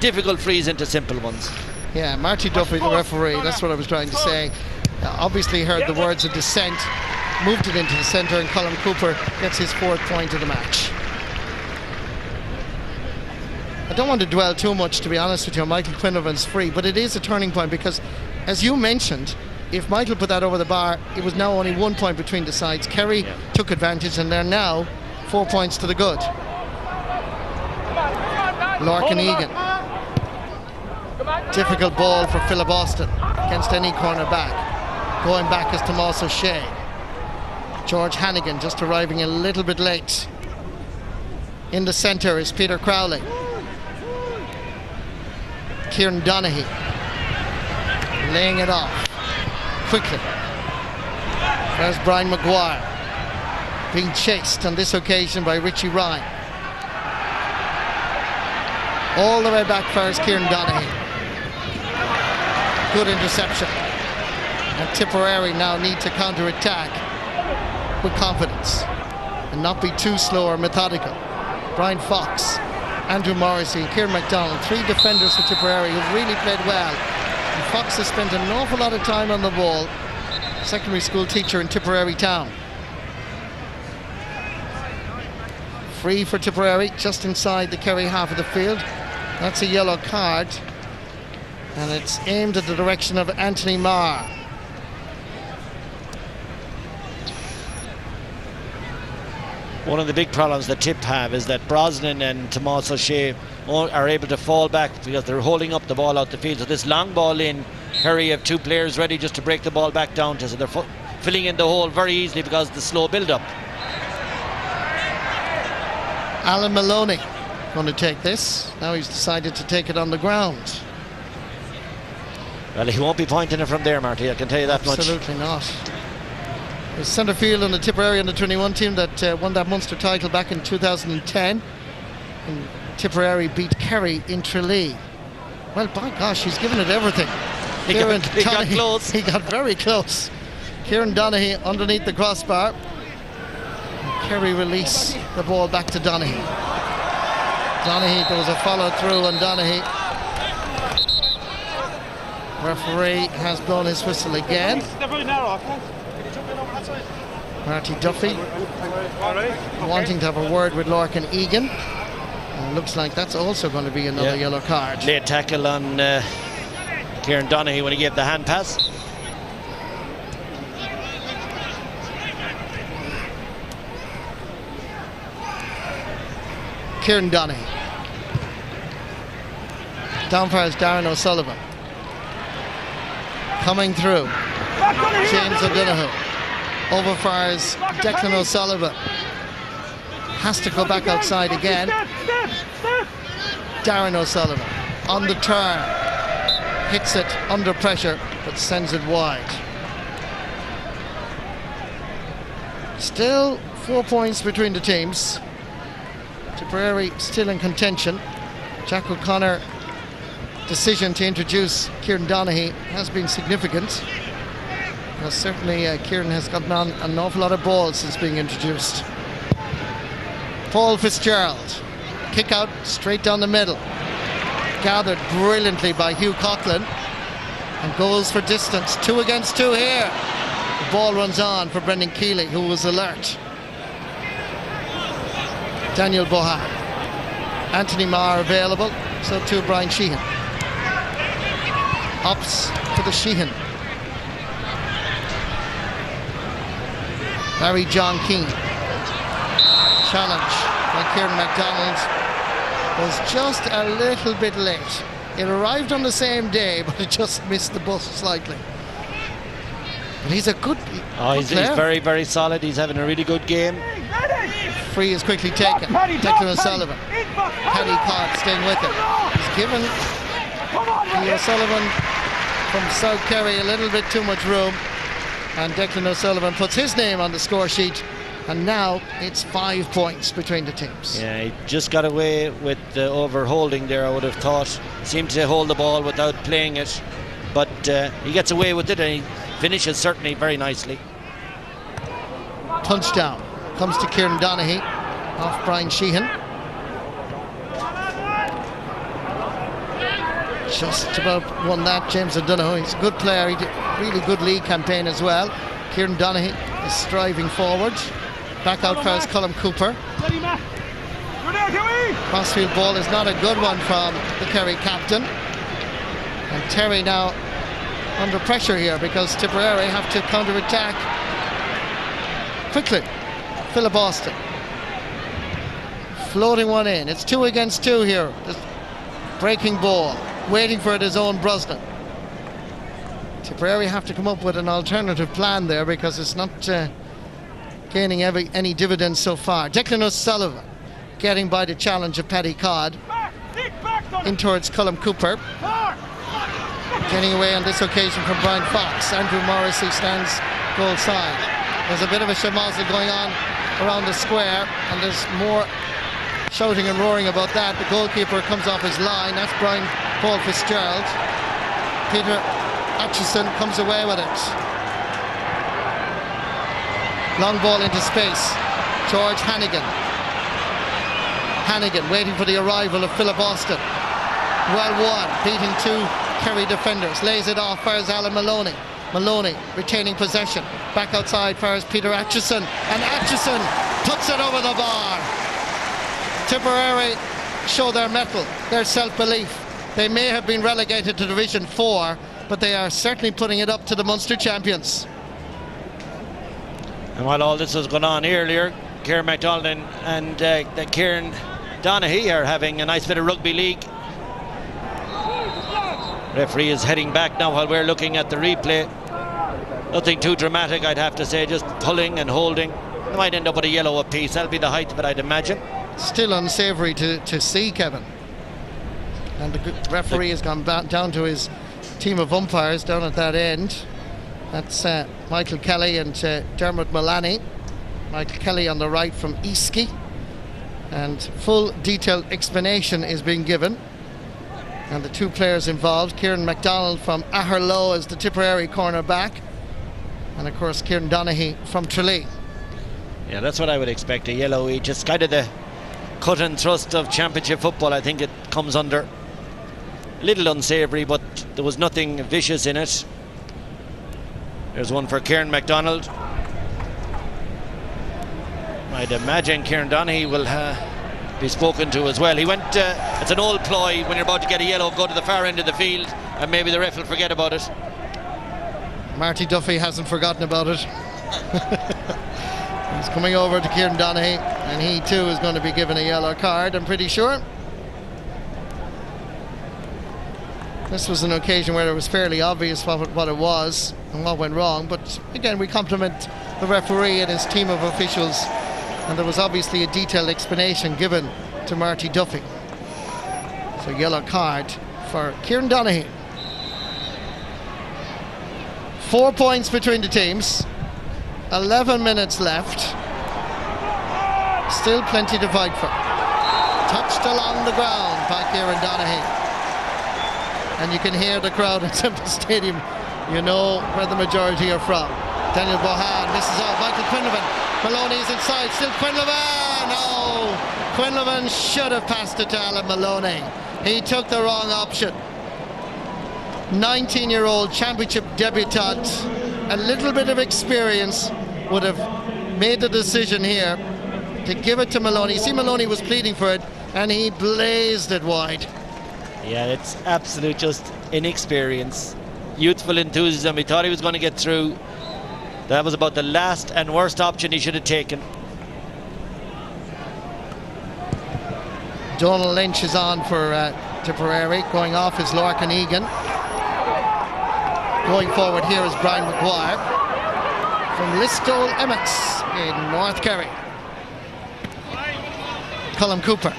difficult frees into simple ones. Yeah, Marty Duffy, the referee, that's what I was trying to say. Obviously heard the words of dissent, moved it into the centre, and Colin Cooper gets his 4th point of the match. I don't want to dwell too much, to be honest with you, on Michael Quinlivan's free, but it is a turning point because, as you mentioned, if Michael put that over the bar, it was now only 1 point between the sides. Kerry took advantage, and they're now 4 points to the good. Lorcan Egan. Difficult ball for Philip Austin against any corner back. Going back is Tomas O'Shea. George Hannigan just arriving a little bit late. In the centre is Peter Crowley. Kieran Donaghy laying it off quickly. There's Brian Maguire being chased on this occasion by Richie Ryan. All the way back first, Kieran Donaghy. Good interception. And Tipperary now need to counter-attack with confidence and not be too slow or methodical. Brian Fox, Andrew Morrissey, Kieran MacDonald, 3 defenders for Tipperary who've really played well. And Fox has spent an awful lot of time on the ball. Secondary school teacher in Tipperary town. Free for Tipperary, just inside the Kerry half of the field. That's a yellow card, and it's aimed at the direction of Anthony Marr. One of the big problems that Tip have is that Brosnan and Tomas O'Shea are able to fall back because they're holding up the ball out the field. So this long ball in, Kerry have 2 players ready just to break the ball back down to, so they're filling in the hole very easily because of the slow build-up. Alan Maloney going to take this. Now he's decided to take it on the ground. Well, he won't be pointing it from there, Marty, I can tell you that much. Absolutely not. The centre field on the Tipperary under-21 team that won that Munster title back in 2010. And Tipperary beat Kerry in Tralee. Well, by gosh, he's given it everything. He got close. He got very close. Kieran Donaghy underneath the crossbar. And Kerry release the ball back to Donaghy. There was a follow through on Donaghy. Referee has blown his whistle again. Marty Duffy wanting to have a word with Lorcan Egan. And looks like that's also going to be another yellow card. Late tackle on Kieran Donaghy when he gave the hand pass. Kieran Donaghy. Down fires Darren O'Sullivan. Coming through. James O'Donoghue. Overfires Declan O'Sullivan. Has to go back outside again. Darren O'Sullivan on the turn. Hits it under pressure, but sends it wide. Still 4 points between the teams. Tipperary still in contention. Jack O'Connor decision to introduce Kieran Donaghy has been significant. Well, certainly Kieran has gotten on an awful lot of balls since being introduced. Paul Fitzgerald, kick out straight down the middle, gathered brilliantly by Hugh Coughlin, and goes for distance. 2 against 2 here. The ball runs on for Brendan Keeley, who was alert. Daniel Bohan, Anthony Marr available, so too Brian Sheehan. Ups to the Sheehan. Barry John Keane. Challenge by Kieran MacDonald. was just a little bit late. It arrived on the same day, but it just missed the bus slightly. But he's a good he's very, very solid. He's having a really good game. Free is quickly taken. Declan O'Sullivan. Paddy Codd staying with him. He's given the O'Sullivan from South Kerry a little bit too much room. And Declan O'Sullivan puts his name on the score sheet. And now it's 5 points between the teams. Yeah, he just got away with the overholding there, I would have thought. Seemed to hold the ball without playing it. But he gets away with it, and he finishes certainly very nicely. Touchdown comes to Kieran Donaghy off Brian Sheehan. Just about won that, James O'Donoghue. He's a good player. He did a really good league campaign as well. Kieran Donaghy is striving forward. Back out for his Colm Cooper. Crossfield ball is not a good one from the Kerry captain. And Terry now under pressure here because Tipperary have to counter-attack quickly. Philip Austin floating one in. It's 2 against 2 here. This breaking ball, waiting for it his own Brosnan. Tipperary have to come up with an alternative plan there because it's not gaining any dividends so far. Declan O'Sullivan getting by the challenge of Paddy Codd in towards Colm Cooper. Getting away on this occasion from Brian Fox. Andrew Morrissey stands goal side. There's a bit of a shamazel going on around the square, and there's more shouting and roaring about that. The goalkeeper comes off his line. That's Paul Fitzgerald. Peter Atchison comes away with it. Long ball into space. George Hannigan. Hannigan waiting for the arrival of Philip Austin. Well won, beating 2 Kerry defenders. Lays it off, fires Alan Maloney. Maloney retaining possession. Back outside, fires Peter Atchison. And Atchison puts it over the bar. Tipperary show their mettle, their self-belief. They may have been relegated to Division 4, but they are certainly putting it up to the Munster champions. And while all this was going on earlier, Kieran MacDonald and Kieran Donaghy are having a nice bit of rugby league. Referee is heading back now while we're looking at the replay. Nothing too dramatic, I'd have to say, just pulling and holding. They might end up with a yellow apiece. That'll be the height of it, I'd imagine. Still unsavoury to see, Kevin. And the referee has gone back down to his team of umpires down at that end. That's Michael Kelly and Dermot Mullaney. Michael Kelly on the right from Easky. And full detailed explanation is being given. And the 2 players involved, Kieran MacDonald from Aherlow as the Tipperary cornerback. And of course Kieran Donaghy from Tralee. Yeah, that's what I would expect, a yellow each. It's kind of the cut and thrust of championship football. I think it comes under. A little unsavoury, but there was nothing vicious in it. There's one for Kieran MacDonald. I'd imagine Kieran Donaghy will be spoken to as well. He went, it's an old ploy when you're about to get a yellow, go to the far end of the field and maybe the ref will forget about it. Marty Duffy hasn't forgotten about it. He's coming over to Kieran Donaghy, and he too is going to be given a yellow card, I'm pretty sure. This was an occasion where it was fairly obvious what it was and what went wrong, but again we compliment the referee and his team of officials, and there was obviously a detailed explanation given to Marty Duffy. So yellow card for Kieran Donaghy. 4 points between the teams, 11 minutes left, still plenty to fight for. Touched along the ground by Kieran Donaghy. And you can hear the crowd at Semple Stadium. You know where the majority are from. Daniel Bohan, this is out. Michael Quinlivan. Maloney's inside. Still Quinlivan. No! Quinlivan should have passed it to Alan Maloney. He took the wrong option. 19-year-old championship debutant. A little bit of experience would have made the decision here to give it to Maloney. You see, Maloney was pleading for it, and he blazed it wide. Yeah, it's absolute just inexperience, youthful enthusiasm. He thought he was going to get through. That was about the last and worst option he should have taken. Donald Lynch is on for Tipperary. Going off is Lorcan Egan. Going forward here is Brian Maguire from Listowel Emmets in North Kerry. Colm Cooper.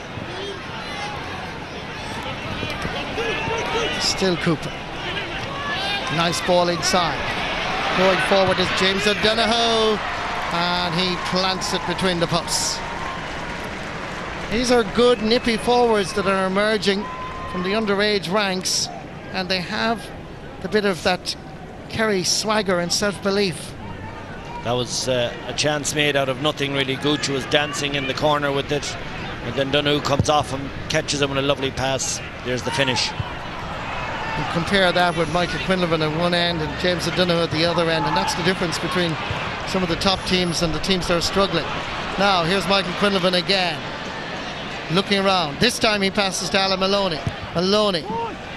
Still Cooper. Nice ball inside. Going forward is James O'Donoghue, and he plants it between the posts. These are good nippy forwards that are emerging from the underage ranks, and they have the bit of that Kerry swagger and self-belief. That was a chance made out of nothing really. Gooch was dancing in the corner with it, and then Donoghue comes off and catches him with a lovely pass. There's the finish. You compare that with Michael Quinlivan at one end and James O'Donoghue at the other end, and that's the difference between some of the top teams and the teams that are struggling. Now here's Michael Quinlivan again, looking around. This time he passes to Alan Maloney. Maloney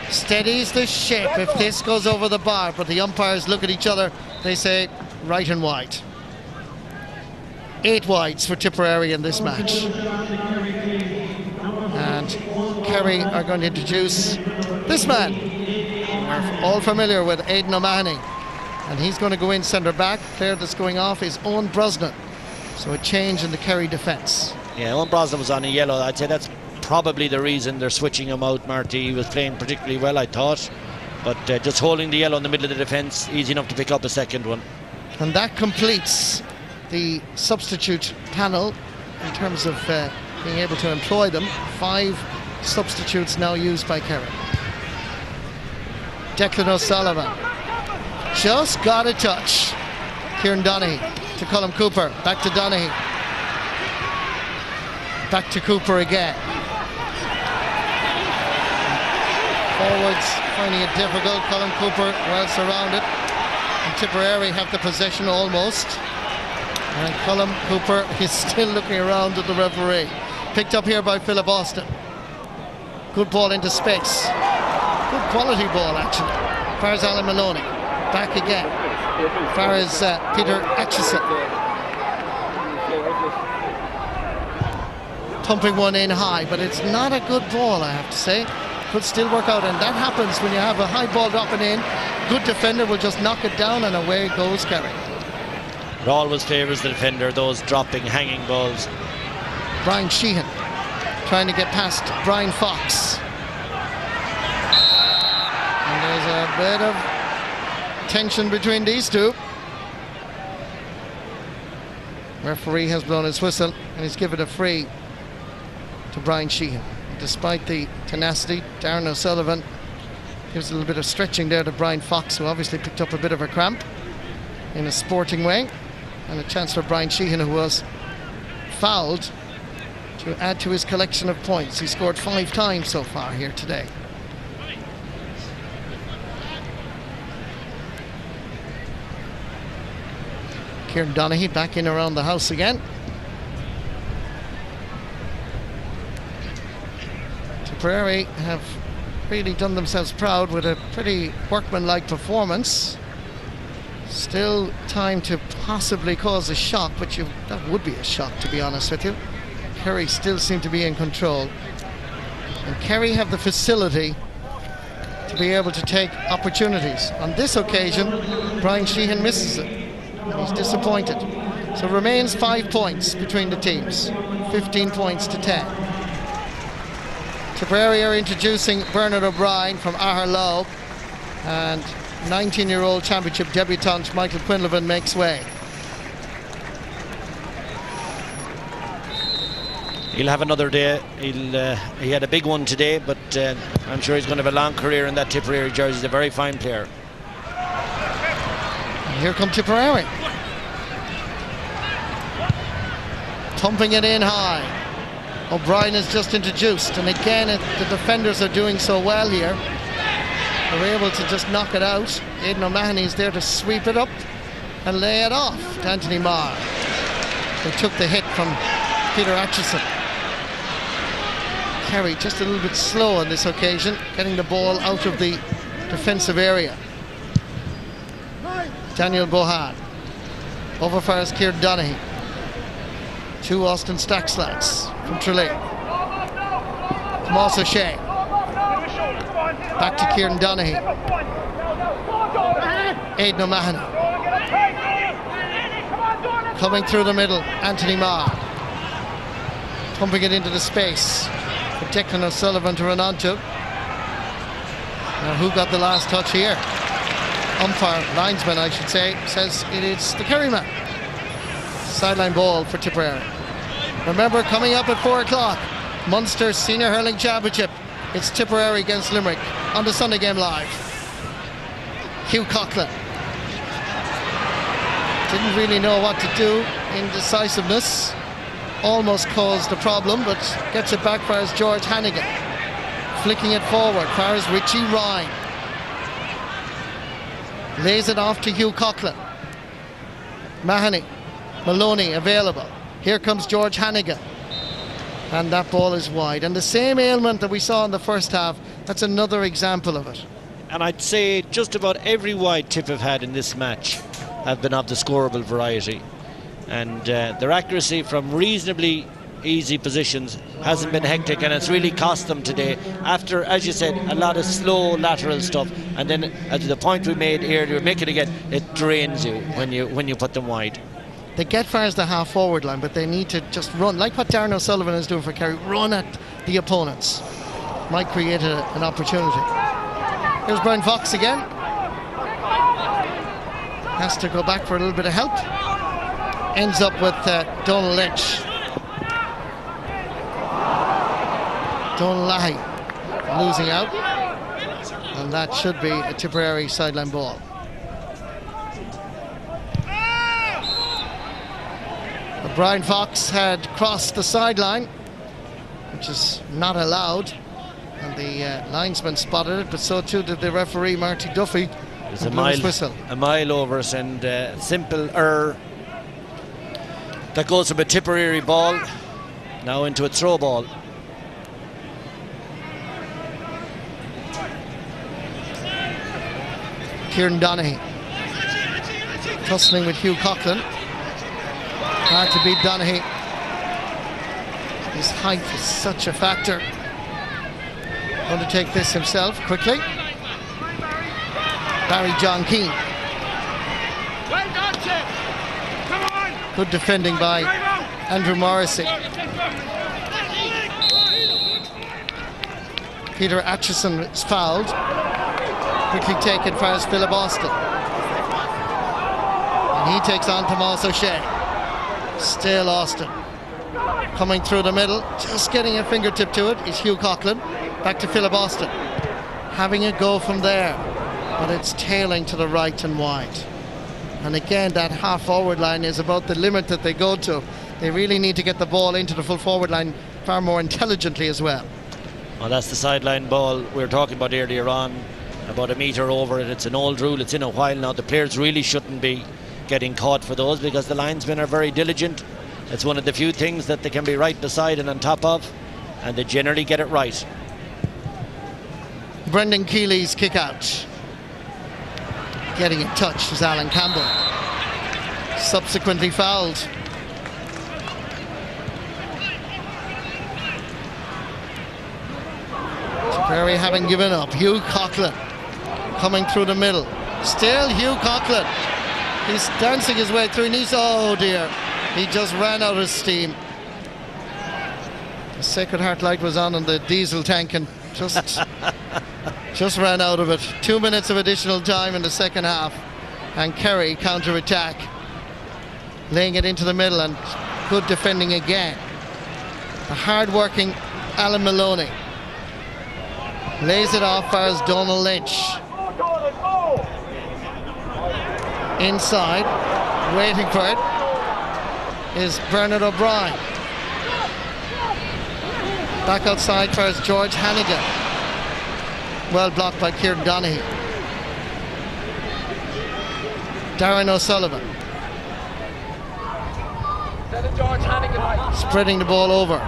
steadies the ship if this goes over the bar, but the umpires look at each other. They say right and wide. 8 wides for Tipperary in this match. And Kerry are going to introduce this man. We're all familiar with Aidan O'Mahony, and he's going to go in centre back. Player that's going off is Owen Brosnan. So a change in the Kerry defence. Yeah, Owen Brosnan was on a yellow. I'd say that's probably the reason they're switching him out, Marty. He was playing particularly well, I thought, but just holding the yellow in the middle of the defence, easy enough to pick up a second one. And that completes the substitute panel in terms of being able to employ them. 5 substitutes now used by Kerry. Declan O'Sullivan just got a touch. Kieran Donaghy to Colm Cooper, back to Donaghy, back to Cooper again. Forwards finding it difficult. Colm Cooper well surrounded, and Tipperary have the possession almost, and Colm Cooper is still looking around at the referee. Picked up here by Philip Austin. Good ball into space. Good quality ball actually. Far as Alan Maloney. Back again. Far as Peter Atchison. Thumping one in high, but it's not a good ball, I have to say. Could still work out, and that happens when you have a high ball dropping in. Good defender will just knock it down, and away goes Kerry. It always favours the defender, those dropping, hanging balls. Brian Sheehan trying to get past Brian Fox. And there's a bit of tension between these two. Referee has blown his whistle, and he's given a free to Brian Sheehan. Despite the tenacity, Darren O'Sullivan gives a little bit of stretching there to Brian Fox, who obviously picked up a bit of a cramp in a sporting way, and a chance for Brian Sheehan, who was fouled, to add to his collection of points. He scored 5 times so far here today. Kieran Donaghy back in around the house again. Tipperary have really done themselves proud with a pretty workmanlike performance. Still time to possibly cause a shock, but that would be a shock, to be honest with you. Kerry still seem to be in control, and Kerry have the facility to be able to take opportunities. On this occasion, Brian Sheehan misses it, and he's disappointed. So remains 5 points between the teams, 15 points to 10. Tipperary are introducing Bernard O'Brien from Aherlow, and 19-year-old championship debutant Michael Quinlivan makes way. He'll have another day. He had a big one today, but I'm sure he's going to have a long career in that Tipperary jersey. He's a very fine player. And here come Tipperary. Thumping it in high. O'Brien is just introduced, and again the defenders are doing so well here. They're able to just knock it out. Aidan O'Mahony is there to sweep it up and lay it off to Anthony Marr. They took the hit from Peter Atchison. Kerry just a little bit slow on this occasion, getting the ball out of the defensive area. Daniel Bohan. Over fires Kieran Donaghy. 2 Austin Stacks lads from Tralee. Tomas O'Shea. Back to Kieran Donaghy. Aidan O'Mahony. Coming through the middle, Anthony Marr. Pumping it into the space for Declan O'Sullivan to run onto. Now, who got the last touch here? Umpire, linesman I should say, says it is the Kerry man. Sideline ball for Tipperary. Remember, coming up at 4 o'clock, Munster Senior Hurling Championship. It's Tipperary against Limerick on the Sunday Game Live. Hugh Coughlin didn't really know what to do. Indecisiveness almost caused a problem, but gets it back for George Hannigan. Flicking it forward for Richie Ryan. Lays it off to Hugh Coughlin. Mahoney, Maloney available. Here comes George Hannigan. And that ball is wide. And the same ailment that we saw in the first half, that's another example of it. And I'd say just about every wide Tip have had in this match have been of the scoreable variety. And their accuracy from reasonably easy positions hasn't been hectic, and it's really cost them today after, as you said, a lot of slow lateral stuff. And then at the point we made earlier, make it again, it drains you when you put them wide. They get far as the half forward line, but they need to just run, like what Darren O'Sullivan is doing for Kerry, run at the opponents. Might create an opportunity. Here's Brian Fox again. Has to go back for a little bit of help. Ends up with Donald Lynch. Donald Leahy losing out. And that should be a Tipperary sideline ball. But Brian Fox had crossed the sideline, which is not allowed. And the linesman spotted it, but so too did the referee, Marty Duffy. It's a mile over us, and simple error that goes from a Tipperary ball now into a throw ball. Kieran Donaghy tussling with Hugh Coughlin. Hard to beat Donaghy. His height is such a factor. Going to take this himself quickly. Barry John Keane. Good defending by Andrew Morrissey. Peter Atchison is fouled. Quickly taken for Philip Austin. And he takes on Tomas O'Shea. Still Austin. Coming through the middle, just getting a fingertip to it is Hugh Coughlin. Back to Philip Austin. Having a go from there. But it's tailing to the right and wide. And again, that half forward line is about the limit that they go to. They really need to get the ball into the full forward line far more intelligently as well. Well, that's the sideline ball we were talking about earlier on, about a metre over it. It's an old rule, it's in a while now. The players really shouldn't be getting caught for those because the linesmen are very diligent. It's one of the few things that they can be right beside and on top of, and they generally get it right. Brendan Keeley's kick out. Getting in touch is Alan Campbell. Subsequently fouled. Tipperary having given up. Hugh Coughlin coming through the middle. Still Hugh Coughlin. He's dancing his way through. Oh dear. He just ran out of steam. The Sacred Heart light was on in the diesel tank and just ran out of it. 2 minutes of additional time in the second half, and Kerry counter-attack, laying it into the middle, and good defending again. The hard-working Alan Maloney lays it off as Donald Lynch. Inside, waiting for it, is Bernard O'Brien. Back outside for George Hannigan. Well blocked by Kieran Donaghy. Darren O'Sullivan. Spreading the ball over.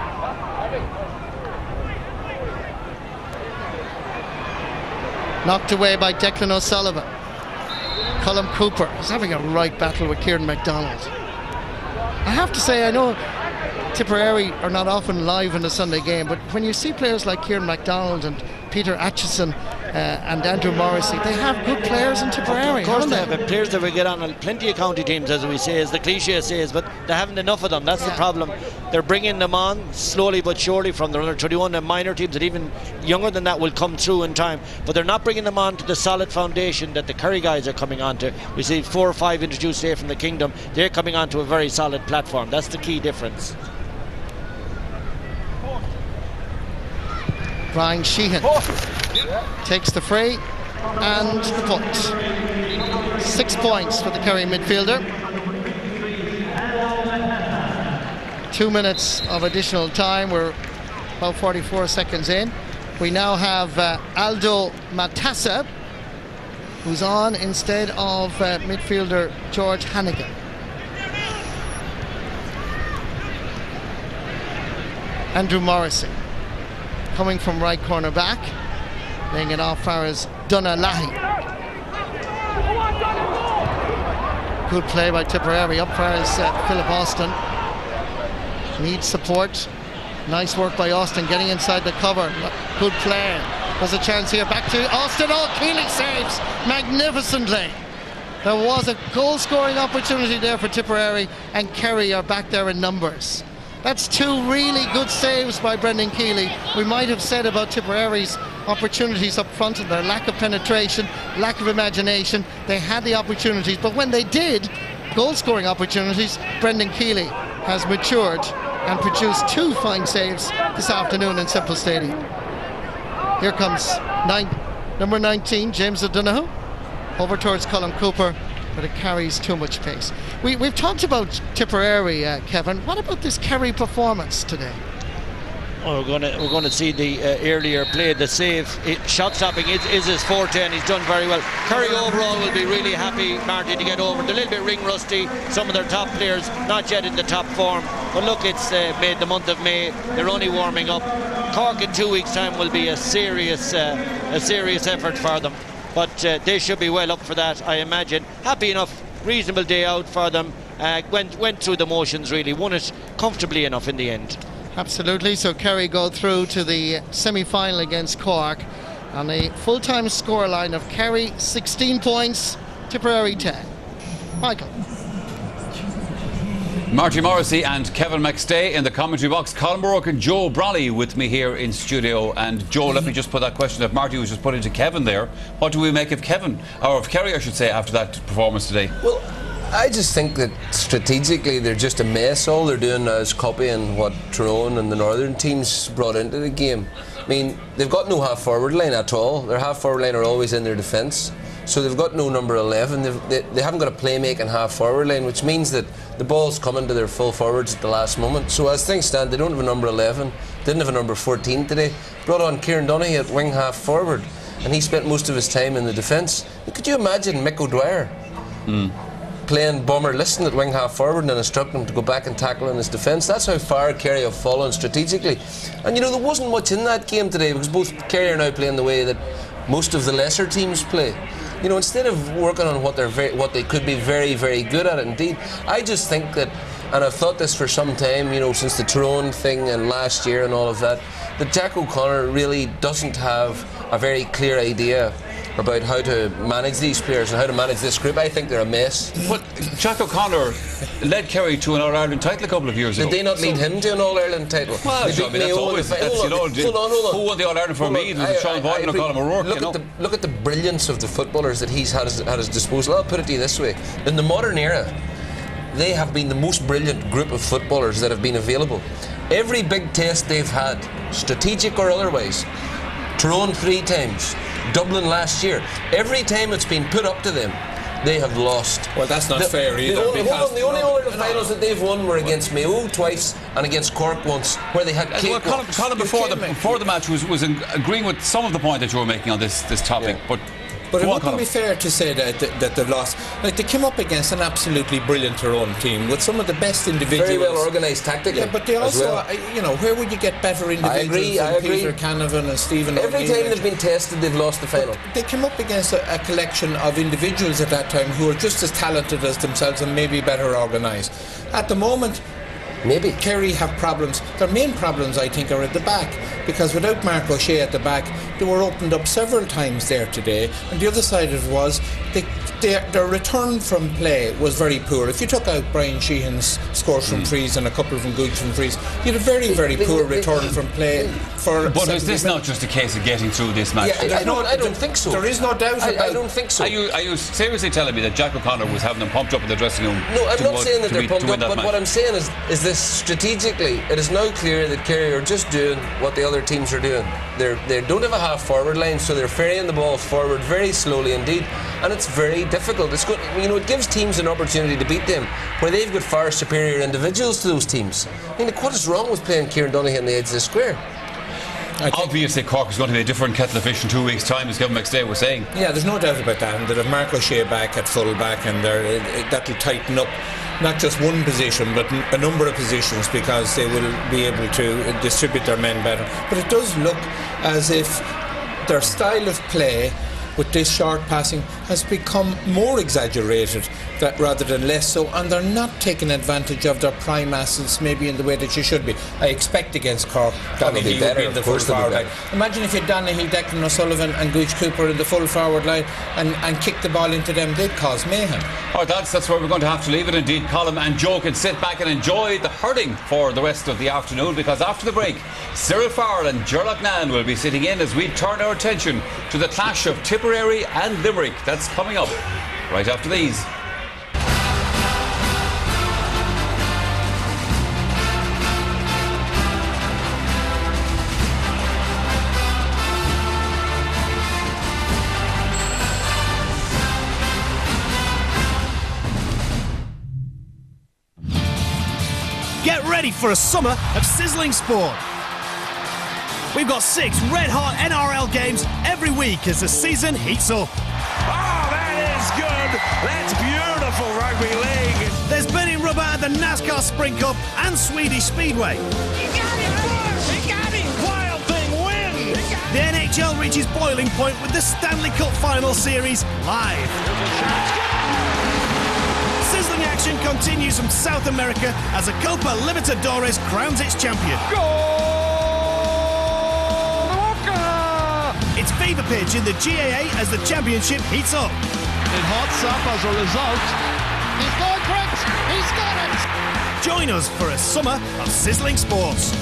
Knocked away by Declan O'Sullivan. Colm Cooper is having a right battle with Kieran MacDonald. I have to say, I know Tipperary are not often live in a Sunday game, but when you see players like Kieran MacDonald and Peter Atchison and Andrew Morrissey, they have good players in Tipperary. Of course they have players that we get on plenty of county teams, as we say, as the cliche says, but they haven't enough of them. That's the problem. They're bringing them on slowly but surely from the under 21 and minor teams, that even younger than that will come through in time, but they're not bringing them on to the solid foundation that the Kerry guys are coming on to. We see 4 or 5 introduced today from the Kingdom. They're coming on to a very solid platform. That's the key difference. Brian Sheehan takes the free and the punt. 6 points for the Kerry midfielder. 2 minutes of additional time. We're about 44 seconds in. We now have Aldo Matassa, who's on instead of midfielder George Hannigan. Andrew Morrissey coming from right corner back, laying it off far as Dunalahi. Good play by Tipperary up far as Philip Austin. Needs support. Nice work by Austin getting inside the cover. Good play. There's a chance here. Back to Austin. Oh, Keeley saves magnificently. There was a goal-scoring opportunity there for Tipperary, and Kerry are back there in numbers. That's 2 really good saves by Brendan Keeley. We might have said about Tipperary's opportunities up front and their lack of penetration, lack of imagination. They had the opportunities, but when they did, goal-scoring opportunities, Brendan Keeley has matured and produced 2 fine saves this afternoon in Semple Stadium. Here comes number 19, James O'Donoghue, over towards Colin Cooper, but it carries too much pace. We've talked about Tipperary, Kevin. What about this Kerry performance today? Oh, we're going to see the earlier play, the save. Shot stopping is his forte, and he's done very well. Kerry overall will be really happy, Marty, to get over. They're a little bit ring rusty. Some of their top players not yet in the top form. But look, it's the month of May. They're only warming up. Cork in 2 weeks' time will be a serious effort for them. But they should be well up for that, I imagine. Happy enough, reasonable day out for them. Went through the motions, really. Won it comfortably enough in the end. Absolutely. So Kerry go through to the semi-final against Cork on a full-time scoreline of Kerry 16 points, Tipperary 10. Michael. Marty Morrissey and Kevin McStay in the commentary box. Colin Burke and Joe Brolly with me here in studio. And Joe, let me just put that question that Marty was just putting to Kevin there. What do we make of Kevin, or of Kerry, I should say, after that performance today? Well, I just think that strategically they're just a mess. All they're doing now is copying what Tyrone and the Northern teams brought into the game. I mean, they've got no half-forward line at all. Their half-forward line are always in their defence. So they've got no number 11. They haven't got a playmaking half-forward line, which means that the ball's coming to their full forwards at the last moment. So as things stand, they don't have a number 11, didn't have a number 14 today. Brought on Kieran Donoghue at wing half-forward, and he spent most of his time in the defence. Could you imagine Mick O'Dwyer playing Bomber Liston at wing half-forward and instructing him to go back and tackle in his defence? That's how far Kerry have fallen strategically. And you know, there wasn't much in that game today, because both Kerry are now playing the way that most of the lesser teams play. You know, instead of working on what they could be very, very good at, indeed, I just think that, and I've thought this for some time, you know, since the Tyrone thing and last year and all of that Jack O'Connor really doesn't have a very clear idea about how to manage these players and how to manage this group. I think they're a mess. But Jack O'Connor led Kerry to an All-Ireland title a couple of years ago. Did they not lead him to an All-Ireland title? Well, I mean, that's always, hold on. Who won the All-Ireland for me? Sean Boylan or Colin O'Rourke. Look at the brilliance of the footballers that he's had at his disposal. I'll put it to you this way. In the modern era, they have been the most brilliant group of footballers that have been available. Every big test they've had, strategic or otherwise, Tyrone 3 times, Dublin last year, every time it's been put up to them, they have lost. Well, that's not fair either. The only All-Ireland finals that they've won were against Mayo twice and against Cork once, where they had Colin before the match was agreeing with some of the point that you were making on this topic, yeah. But it wouldn't be fair to say that they've lost. Like, they came up against an absolutely brilliant Tyrone team with some of the best individuals. Very well organised tactically. Yeah, but they also, you know, where would you get better individuals than Peter Canavan and Stephen O'Neill? Every time they've been tested, they've lost the final. But they came up against a collection of individuals at that time who are just as talented as themselves and maybe better organised. At the moment, Maybe. Kerry have problems. Their main problems, I think, are at the back, because without Mark O'Shea at the back, they were opened up several times there today, and the other side of it was their return from play was very poor. If you took out Brian Sheehan's scores from frees and a couple from Gooch from frees, you had a very, very poor return from play. But is this not just a case of getting through this match? Yeah, I don't think so. There is no doubt about it. I don't think so. Are you seriously telling me that Jack O'Connor was having them pumped up in the dressing room? No, I'm not saying that they're pumped up, but match? what I'm saying is this: strategically, it is now clear that Kerry are just doing what the other teams are doing. They don't have a half forward line, so they're ferrying the ball forward very slowly indeed, and it's very difficult. It's good, it gives teams an opportunity to beat them where they've got far superior individuals to those teams. I mean, what is wrong with playing Kieran Donaghy on the edge of the square? Obviously, Cork is going to be a different kettle of fish in 2 weeks' time, as Kevin McStay was saying. Yeah, there's no doubt about that, and they'll have Mark O'Shea back at full back, and that'll tighten up not just one position but a number of positions, because they will be able to distribute their men better. But it does look as if their style of play with this short passing has become more exaggerated rather than less so, and they're not taking advantage of their prime assets maybe in the way that you should be. I expect against Cork Donaghy would be in the full forward line. Imagine if you had Donaghy, Declan O'Sullivan and Gooch Cooper in the full forward line and kick the ball into them, they'd cause mayhem. Alright, that's where we're going to have to leave it indeed. Colm and Joe can sit back and enjoy the hurling for the rest of the afternoon, because after the break, Cyril Farrell and Gerlach Nan will be sitting in as we turn our attention to the clash of Tipperary and Limerick. That's coming up right after these. Get ready for a summer of sizzling sport. We've got 6 red-hot NRL games every week as the season heats up. Oh, that is good. That's beautiful rugby league. There's burning rubber at the NASCAR Sprint Cup and Swedish Speedway. He got him! He got him! Wild thing wins. The NHL reaches boiling point with the Stanley Cup Final Series live. Sizzling action continues from South America as the Copa Libertadores crowns its champion. It's fever pitch in the GAA as the championship heats up. It hots up as a result. He's going for it! He's got it! Join us for a summer of sizzling sports.